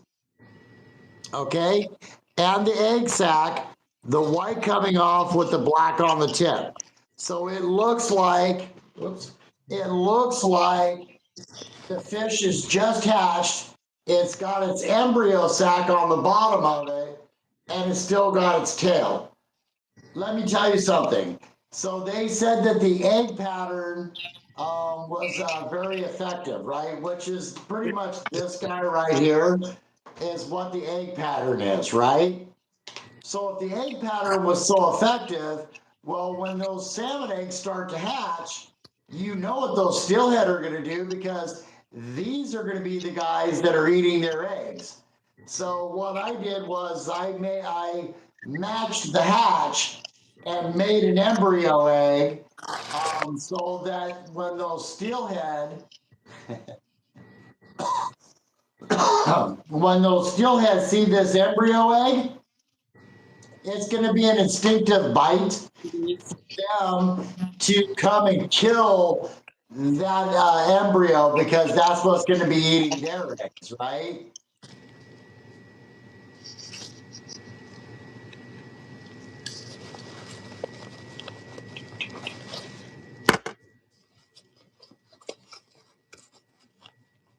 okay, and the egg sac, the white coming off with the black on the tip. So it looks like, it looks like the fish is just hatched. It's got its embryo sac on the bottom of it, and it's still got its tail. Let me tell you something. So they said that the egg pattern was very effective, right? Which is pretty much this guy right here is what the egg pattern is, right? So if the egg pattern was so effective, well, when those salmon eggs start to hatch, you know what those steelhead are going to do because these are going to be the guys that are eating their eggs. So what I did was I matched the hatch and made an embryo egg so that when those steelhead when those steelhead see this embryo egg, it's going to be an instinctive bite for them to come and kill that embryo because that's what's going to be eating their eggs, right?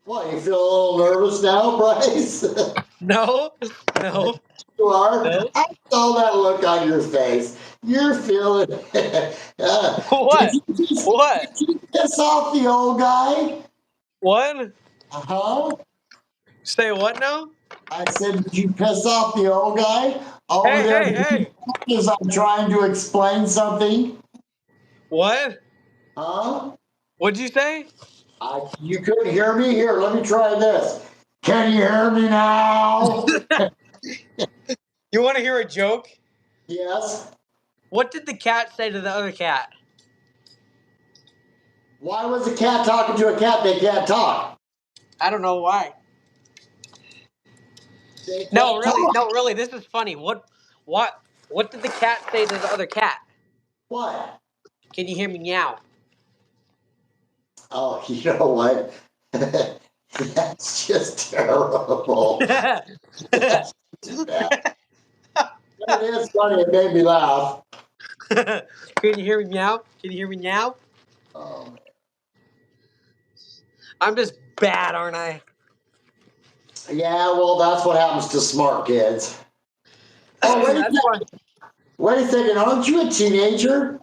What, you feel a little nervous now, Bryce? No. You are? No. I saw that look on your face. You're feeling What? What? Did you piss off the old guy? What? Huh? Say what now? I said, did you piss off the old guy over there? Hey. Because I'm trying to explain something. What? Huh? What'd you say? You couldn't hear me? Here, let me try this. Can you hear me now? You want to hear a joke? Yes. What did the cat say to the other cat? Why was a cat talking to a cat? They can't talk. I don't know why. They No, can't really, talk. no, really. This is funny. What did the cat say to the other cat? What? Can you hear me meow? Oh, you know what? That's just terrible. That's just bad. But it is funny. It made me laugh. Can you hear me meow? Can you hear me meow? Um, I'm just bad, aren't I? yeah, well, that's what happens to smart kids. Oh, wait a That's second. why. Wait a second. Aren't you a teenager?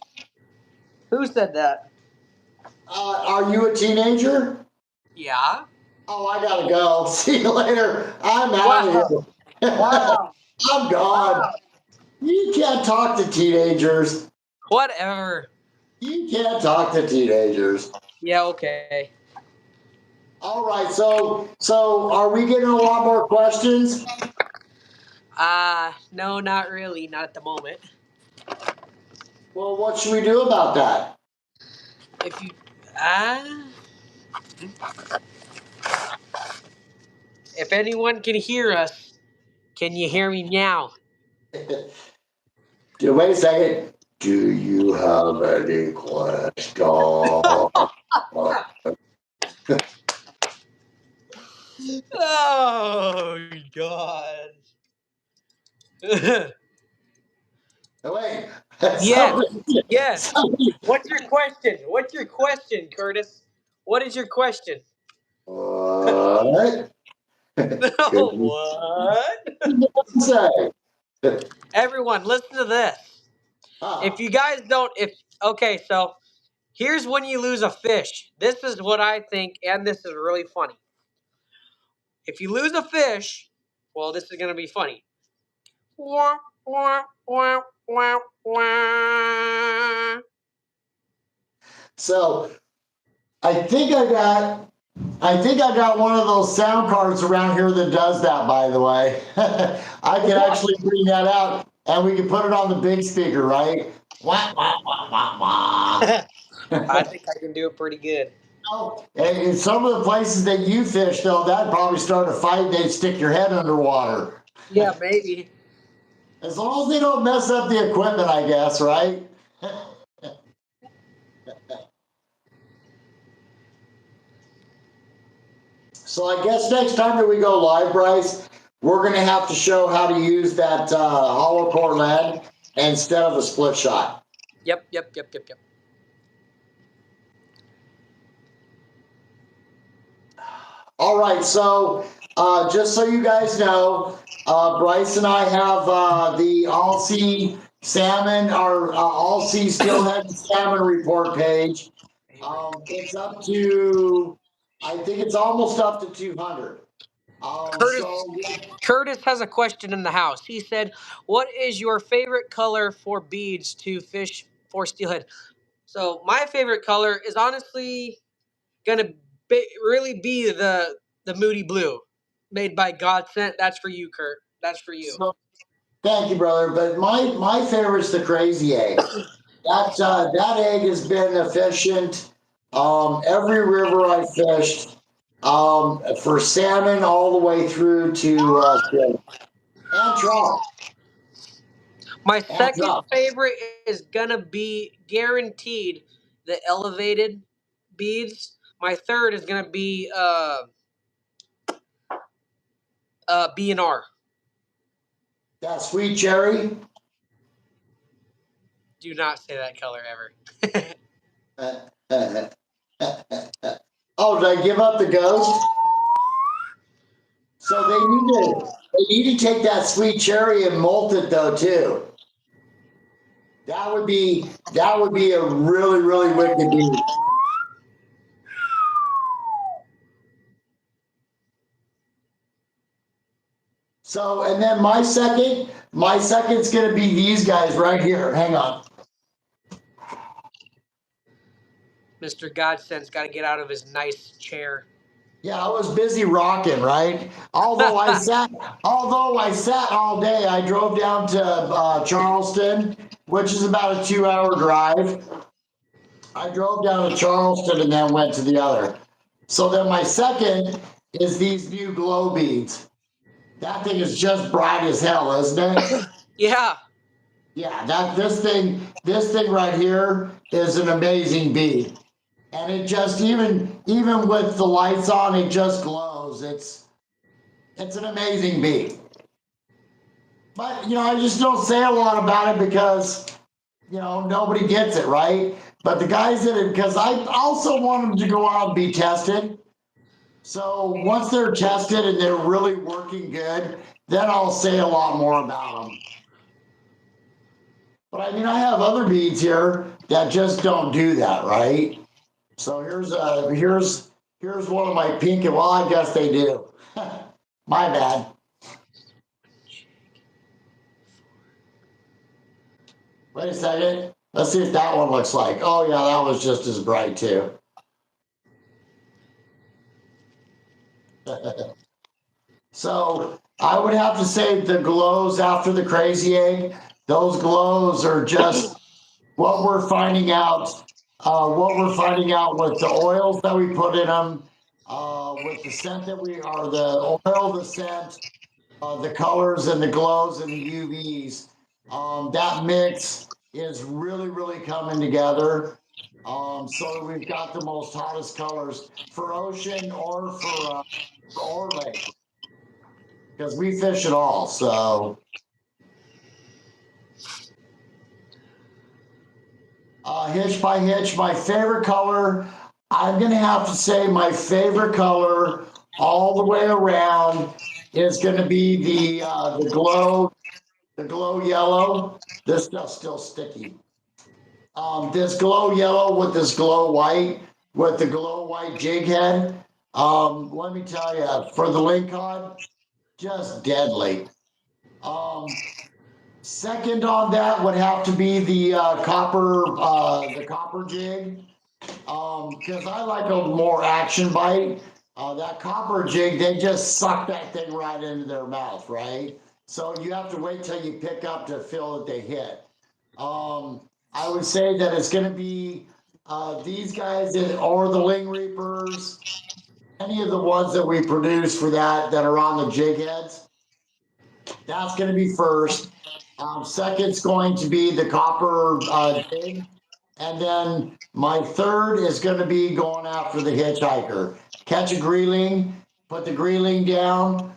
Who said that? Are you a teenager? Yeah. Oh, I gotta go. See you later. I'm out of Wow. here. Wow. I'm gone. Wow. You can't talk to teenagers. Whatever. You can't talk to teenagers. Yeah. Okay. All right, so are we getting a lot more questions? No, not really. Not at the moment. Well, what should we do about that? If you, uh, if anyone can hear us, can you hear me meow? Wait a second. Do you have any questions? Oh God. Wait. Yes. Somebody, Yes. somebody, What's your question? What's your question, Curtis? What is your question? what? Could you What? say? Everyone, listen to this. If Ah, you guys don't, if okay, so here's when you lose a fish. This is what I think, and this is really funny. If you lose a fish, well, this is gonna be funny. Wah, wah, wah, wah, wah. so I think I got one of those sound cards around here that does that, by the way. I can What? actually bring that out and we can put it on the big speaker, right? Wah, wah, wah, wah, I wah. think I can do it pretty good. And in some of the places that you fish, though, that'd probably start a fight. They'd stick your head underwater. Yeah, maybe. As long as they don't mess up the equipment, I guess, right? So I guess next time that we go live, Bryce, we're going to have to show how to use that hollow core lead instead of a split shot. Yep, yep, yep, yep, yep. All right, so just so you guys know, Bryce and I have the All Sea Salmon, our All Sea Steelhead Salmon report page. It's up to, I think it's almost up to 200. Curtis So Curtis has a question in the house. He said, "What is your favorite color for beads to fish for steelhead?" So my favorite color is honestly gonna really be the moody blue, made by Godsent. That's for you, Kurt. That's for you. so thank you, brother. But my favorite's the crazy egg. That egg has been efficient. Every river I fished, for salmon all the way through to shrimp and trout My and second trout. favorite is gonna be guaranteed the elevated beads. My third is gonna be B&R. That sweet cherry. Do not say that color ever. Oh, did I give up the ghost? So they need to take that sweet cherry and molt it though too. That would be a really really wicked beat. So and then my second's gonna be these guys right here. Hang on. Mr. Godsend's got to get out of his nice chair. Yeah, I was busy rocking, right? Although I sat all day, I drove down to Charleston, which is about a 2-hour drive. I drove down to Charleston and then went to the other. So then my second is these new glow beads. That thing is just bright as hell, isn't it? Yeah. Yeah, this thing right here is an amazing bead. And it just even with the lights on, it just glows. It's an amazing bead. But I just don't say a lot about it because nobody gets it, right? But the guys that it, because I also want them to go out and be tested. So once they're tested and they're really working good, then I'll say a lot more about them. But I mean, I have other beads here that just don't do that, right? So here's one of my pink, and well, I guess they do. My bad. Wait a second. Let's see if that one looks like. Oh yeah, that was just as bright too. So I would have to say the glows after the crazy egg, those glows are just what we're finding out. What we're finding out with the oils that we put in them, with the scent that we are the oil, the scent, the colors and the glows and the UVs. That mix is really coming together. So we've got the most hottest colors for ocean or for or lake because we fish it all. So hitch by hitch, my favorite color. I'm gonna have to say my favorite color all the way around is going to be the glow yellow. This stuff's still sticky. This glow yellow with this glow white with the glow white jig head. Let me tell you, for the lingcod, just deadly. Second on that would have to be the copper jig, because I like a more action bite. That copper jig, they just suck that thing right into their mouth, right? So you have to wait till you pick up to feel that they hit. I would say that it's going to be these guys or the Ling Reapers, any of the ones that we produce for that are on the jig heads. That's going to be first. Second's going to be the copper jig. And then my third is going to be going after the hitchhiker. Catch a greeling, put the greeling down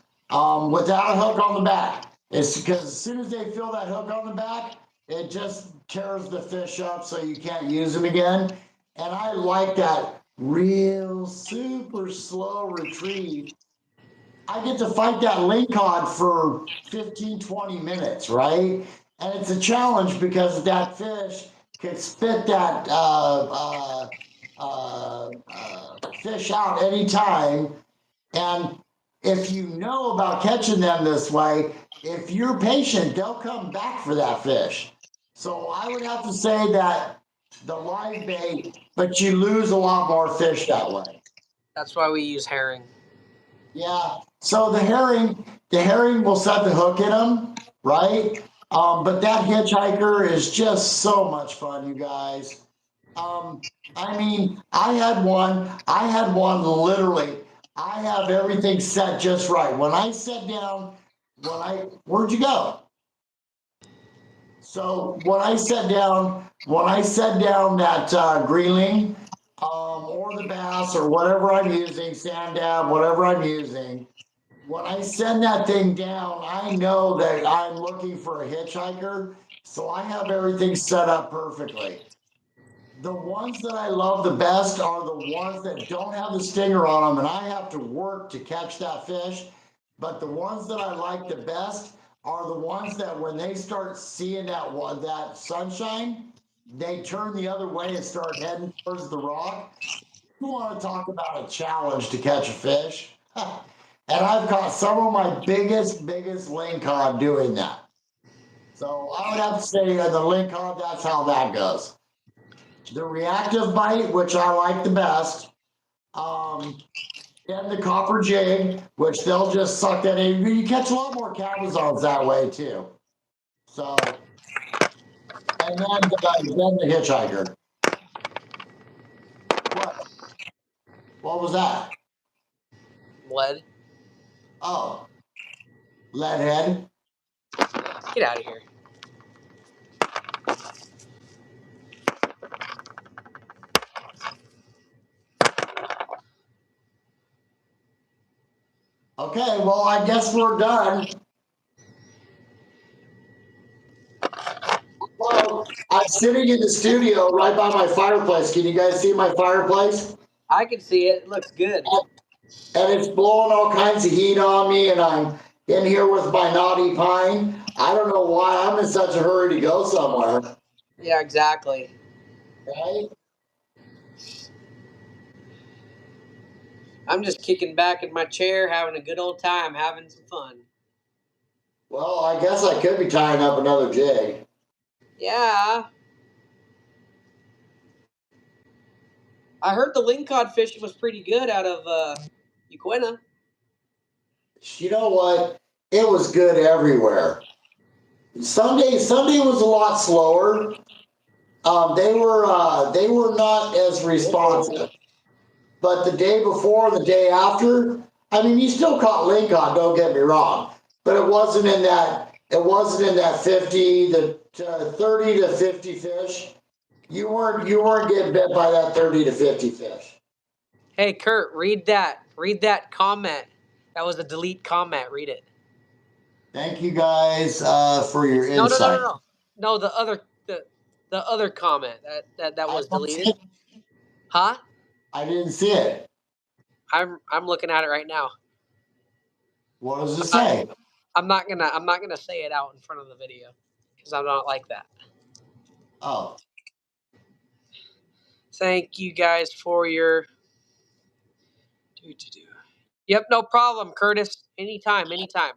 without a hook on the back. It's because as soon as they feel that hook on the back, it just tears the fish up so you can't use them again. And I like that real super slow retrieve. I get to fight that lingcod for 15, 20 minutes, right? And it's a challenge because that fish can spit that fish out anytime. And if you know about catching them this way, if you're patient, they'll come back for that fish. So I would have to say that the live bait, but you lose a lot more fish that way. That's why we use herring. Yeah. So the herring will set the hook in them, right? But that hitchhiker is just so much fun, you guys. I mean, I had one literally. I have everything set just right. When I sat down, where'd you go? So when I set down that greeling, or the bass or whatever I'm using, sand dab, whatever I'm using, when I send that thing down, I know that I'm looking for a hitchhiker, so I have everything set up perfectly. The ones that I love the best are the ones that don't have the stinger on them, and I have to work to catch that fish. But the ones that I like the best are the ones that when they start seeing that sunshine, they turn the other way and start heading towards the rock. You want to talk about a challenge to catch a fish? And I've caught some of my biggest lingcod doing that. So I would have to say the lingcod, that's how that goes. The reactive bite, which I like the best, then the copper jig, which they'll just suck that in. You catch a lot more cabezons that way too. So, and then the hitchhiker. What? What was that? Lead. Oh. Leadhead. Get out of here. Okay, well, I guess we're done. Well, I'm sitting in the studio right by my fireplace. Can you guys see my fireplace? I can see it. It looks good. And it's blowing all kinds of heat on me, and I'm in here with my naughty pine. I don't know why I'm in such a hurry to go somewhere. Yeah, exactly. Right? I'm just kicking back in my chair, having a good old time, having some fun. Well, I guess I could be tying up another jig. Yeah. I heard the lingcod fishing was pretty good out of Uquena. You know what? It was good everywhere. Sunday was a lot slower. They were not as responsive. But the day before and the day after, I mean, you still caught lingcod. Don't get me wrong, but it wasn't in that. It wasn't in that 30 to 50 fish. You weren't getting bit by that 30 to 50 fish. Hey, Kurt, read that. Read that comment. That was a delete comment. Read it. Thank you guys for your No, no, no, no, insight. no. No, the other comment that I was don't see deleted. it. Huh? I didn't see it. I'm looking at it right now. What does it I'm not, say? I'm not gonna say it out in front of the video because I'm not like that. Oh, Thank you guys for your do. Yep, no problem, Curtis. Anytime, anytime.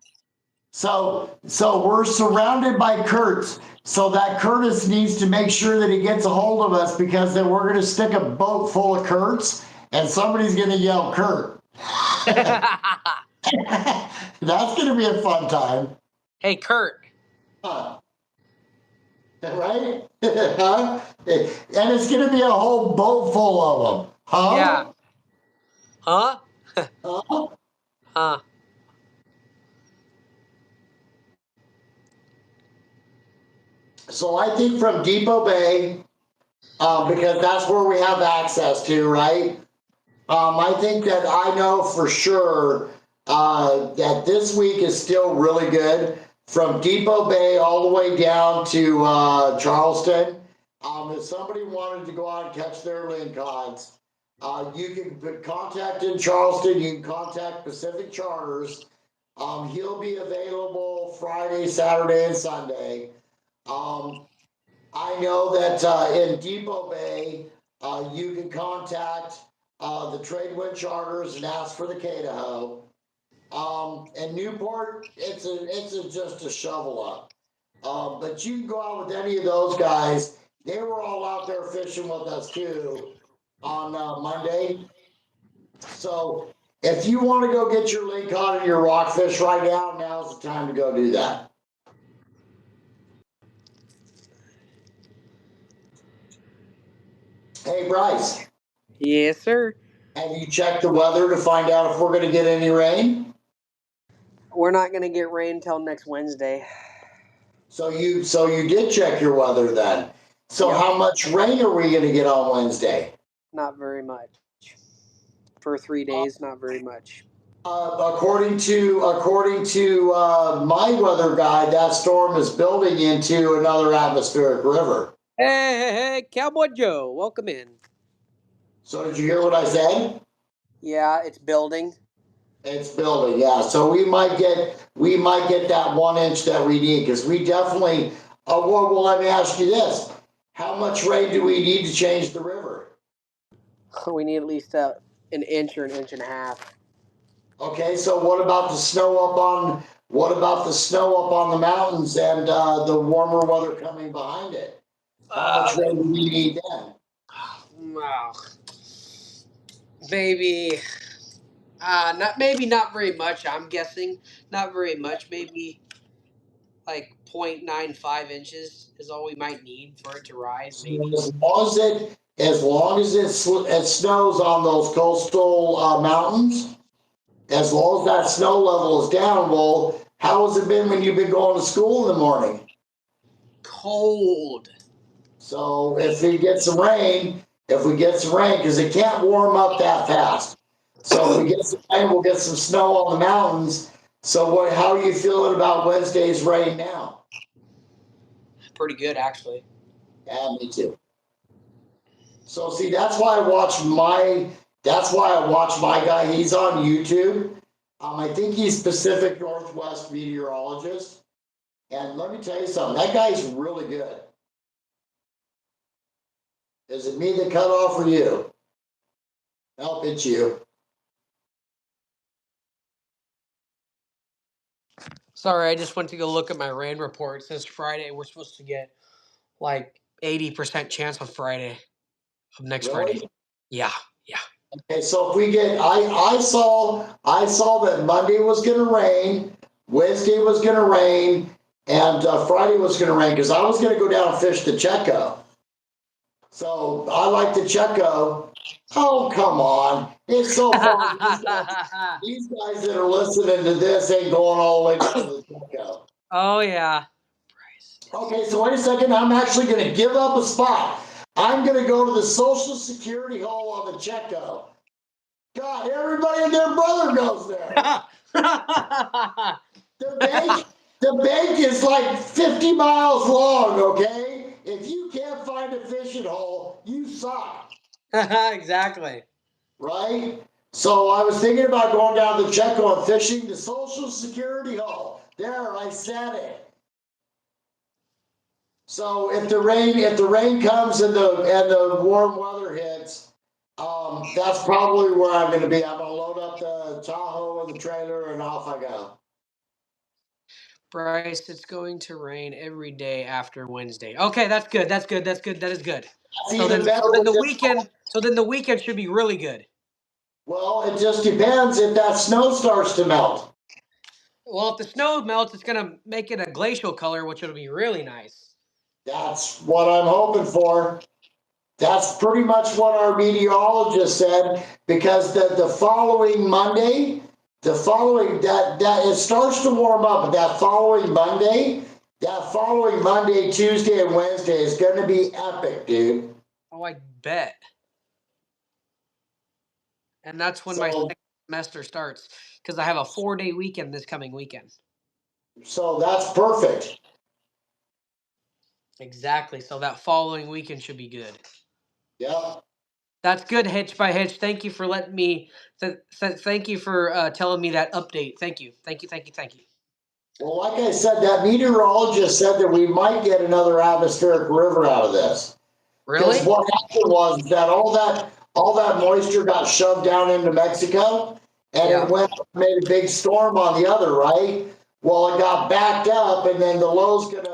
so we're surrounded by Kurtz. So that Curtis needs to make sure that he gets a hold of us because then we're going to stick a boat full of Kurtz and somebody's going to yell Kurt. That's going to be a fun time. Hey, Kurt. Huh. Right? Huh? And it's going to be a whole boat full of them. Huh? Yeah. Huh? Huh? Huh. So I think from Depot Bay, because that's where we have access to, right? I think that I know for sure that this week is still really good from Depot Bay all the way down to Charleston. If somebody wanted to go out and catch their lingcods, you can contact in Charleston. You can contact Pacific Charters. He'll be available Friday, Saturday, and Sunday. I know that in Depot Bay, you can contact the trade wind charters and ask for the Cadaho. In Newport, it's just a shovel up. But you can go out with any of those guys. They were all out there fishing with us too on Monday. So if you want to go get your lingcod and your rockfish right now, now's the time to go do that. Hey, Bryce. Yes, sir. Have you checked the weather to find out if we're going to get any rain? We're not gonna get rain till next Wednesday. So you did check your weather then. So Yep. how much rain are we going to get on Wednesday? Not very much. For 3 days, not very much. According to my weather guide, that storm is building into another atmospheric river. Hey, Cowboy Joe, welcome in. So did you hear what I said? Yeah, it's building. It's building, yeah. So we might get that 1 inch that we need because we definitely. Well, let me ask you this: how much rain do we need to change the river? We need at least an inch or an inch and a half. Okay, so what about the snow up on the mountains and the warmer weather coming behind it? How much rain do we need then? Maybe not very much. I'm guessing not very much. Maybe like 0.95 inches is all we might need for it to rise. So Maybe. as long as it snows on those coastal mountains, as long as that snow level is down, well, How has it been when you've been going to school in the morning? Cold. So if we get some rain, because it can't warm up that fast. So if we get some rain, we'll get some snow on the mountains. So how are you feeling about Wednesday's rain now? Pretty good, actually. Yeah, me too. So see, that's why I watch my guy. He's on YouTube. I think he's Pacific Northwest meteorologist. And let me tell you something, that guy's really good. Is it me that cut off or you? Nope, it's you. Sorry, I just went to go look at my rain report. It says Friday we're supposed to get like 80% chance on Friday of next Really? Friday. Yeah, yeah. Okay, so if we get, I saw that Monday was going to rain, Wednesday was going to rain, and Friday was going to rain because I was going to go down and fish the Checo. So I like the Checo. Oh, come on. It's so far. These guys that are listening to this ain't going all the way down to the Checo. Oh yeah. Okay, so wait a second. I'm actually going to give up a spot. I'm going to go to the Social Security hole on the Checo. God, everybody and their brother goes there. The bank is like 50 miles long, okay? If you can't find a fishing hole, you suck. Exactly. Right? So I was thinking about going down to Checo and fishing the Social Security hole. There, I said it. So if the rain comes and the warm weather hits, that's probably where I'm going to be. I'm going to load up the Tahoe and the trailer, and off I go. Bryce, it's going to rain every day after Wednesday. Okay, that's good. That's good. That's good. That is good. That's even better than this. So then the weekend should be really good. Well, it just depends if that snow starts to melt. Well, if the snow melts, it's gonna make it a glacial color, which will be really nice. That's what I'm hoping for. That's pretty much what our meteorologist said, because the following Monday, that it starts to warm up, but that following Monday, Tuesday, and Wednesday is going to be epic, dude. Oh, I bet. And that's when my So, second semester starts because I have a 4-day weekend this coming weekend. so that's perfect. Exactly. So that following weekend should be good. Yep. That's good, Hitch by Hitch. Thank you for letting me. Thank you for telling me that update. Thank you. Thank you. Thank you. Thank you. Well, like I said, that meteorologist said that we might get another atmospheric river out of this. Really? Because what happened was that all that moisture got shoved down into Mexico, and Yeah. it went made a big storm on the other, right? Well, it got backed up, and then the low's gonna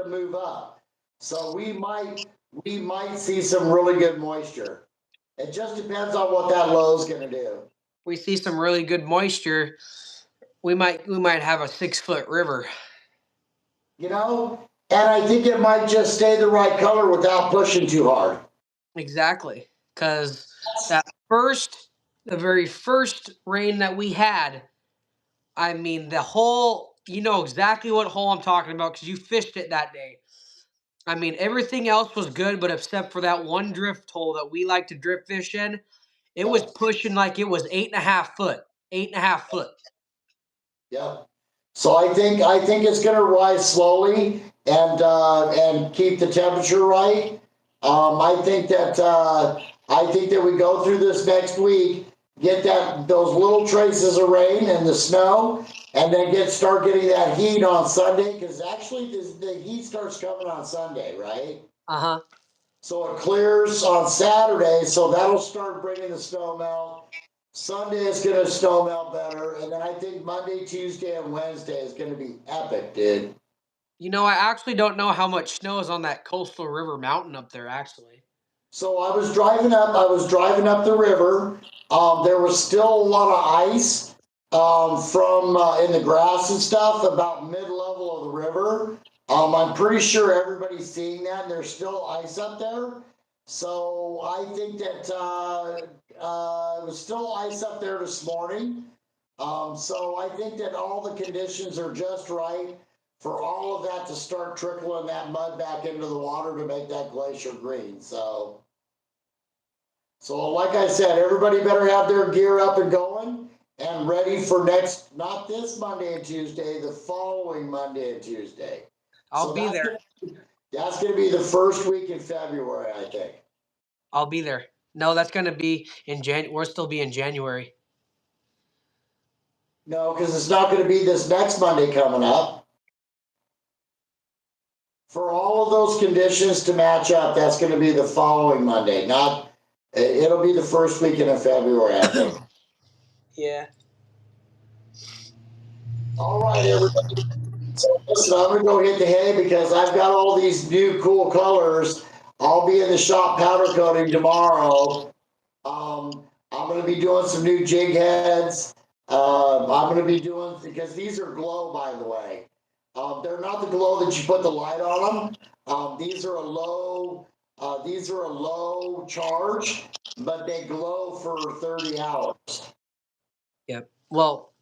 move up. So we might see some really good moisture. It just depends on what that low's gonna do. We see some really good moisture. We might have a 6-foot river. You know, and I think it might just stay the right color without pushing too hard. Exactly. Because the very first rain that we had, I mean, you know exactly what hole I'm talking about because you fished it that day. I mean, everything else was good, but except for that one drift hole that we like to drift fish in, it was pushing like it was 8.5 foot. 8.5 foot. Yeah. So I think it's going to rise slowly and keep the temperature right. I think that we go through this next week, get those little traces of rain and the snow, and then start getting that heat on Sunday, because actually the heat starts coming on Sunday, right? Uh-huh. So it clears on Saturday, so that'll start bringing the snow melt. Sunday is going to snow melt better, and then I think Monday, Tuesday, and Wednesday is going to be epic, dude. You know, I actually don't know how much snow is on that coastal river mountain up there, actually. So I was driving up the river. There was still a lot of ice from in the grass and stuff about mid-level of the river. I'm pretty sure everybody's seeing that, and there's still ice up there. So I think that it was still ice up there this morning. So I think that all the conditions are just right for all of that to start trickling that mud back into the water to make that glacier green. So like I said, everybody better have their gear up and going and ready for not this Monday and Tuesday, the following Monday and Tuesday. I'll be there. That's going to be the first week in February, I think. I'll be there. No, that's going to be in January. We'll still be in January. No, because it's not going to be this next Monday coming up. For all of those conditions to match up, that's going to be the following Monday. It'll be the first weekend of February, I think. Yeah. All right, everybody. So listen, I'm going to go hit the hay because I've got all these new cool colors. I'll be in the shop powder coating tomorrow. I'm going to be doing some new jig heads. I'm going to be doing, because these are glow, by the way. They're not the glow that you put the light on them. These are a low charge, but they glow for 30 hours. Yep. Well,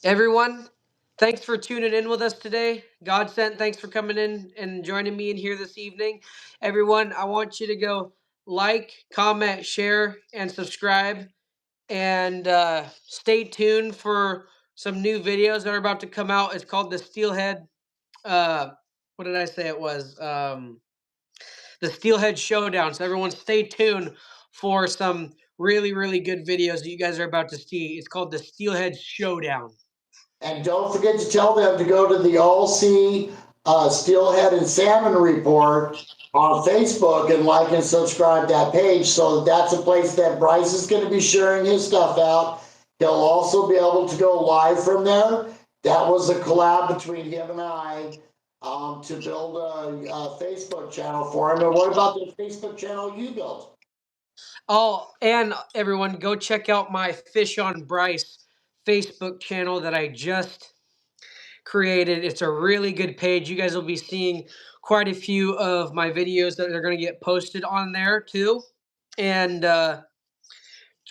everyone, thanks for tuning in with us today. God sent, thanks for coming in and joining me in here this evening. Everyone, I want you to go like, comment, share, and subscribe. And stay tuned for some new videos that are about to come out. It's called the Steelhead. What did I say it was? The Steelhead Showdown. So everyone stay tuned for some really, really good videos that you guys are about to see. It's called the Steelhead Showdown. And don't forget to tell them to go to the All Sea Steelhead and Salmon Report on Facebook and like and subscribe that page. So that's a place that Bryce is going to be sharing his stuff out. He'll also be able to go live from there. That was a collab between him and I to build a Facebook channel for him. And what about the Facebook channel you built? Oh, and everyone, go check out my Fish on Bryce Facebook channel that I just created. It's a really good page. You guys will be seeing quite a few of my videos that are going to get posted on there too. And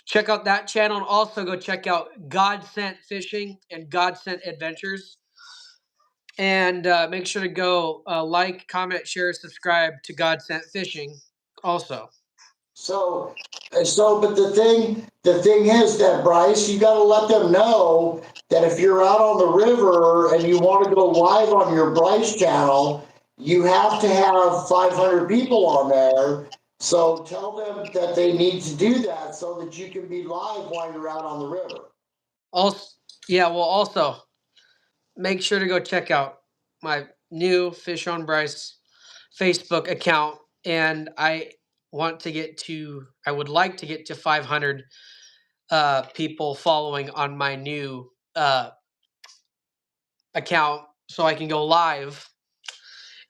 check out that channel, and also go check out God Sent Fishing and God Sent Adventures. And make sure to go like, comment, share, subscribe to God Sent Fishing also. So, but the thing is that Bryce, you got to let them know that if you're out on the river and you want to go live on your Bryce channel, you have to have 500 people on there. So tell them that they need to do that so that you can be live while you're out on the river. Also, yeah. Well, also make sure to go check out my new Fish on Bryce Facebook account, and I would like to get to 500 people following on my new account so I can go live.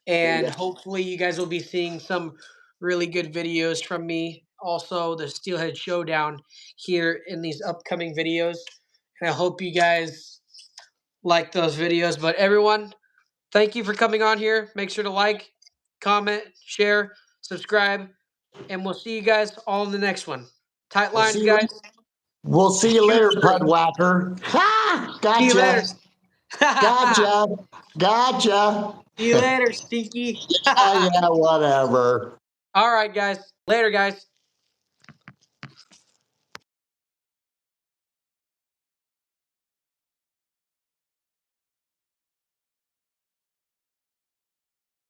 And hopefully you guys will be seeing some really good videos from me. Also, the Steelhead Showdown here in these upcoming videos. And I hope you guys like those videos. But everyone, thank you for coming on here. Make sure to like, comment, share, subscribe, and we'll see you guys all in the next one. Tight lines, guys. We'll see you later, Pud Whacker. Ha! Gotcha. See you later. Gotcha. Gotcha. See you later, Stinky. Yeah, whatever. All right, guys. Later, guys.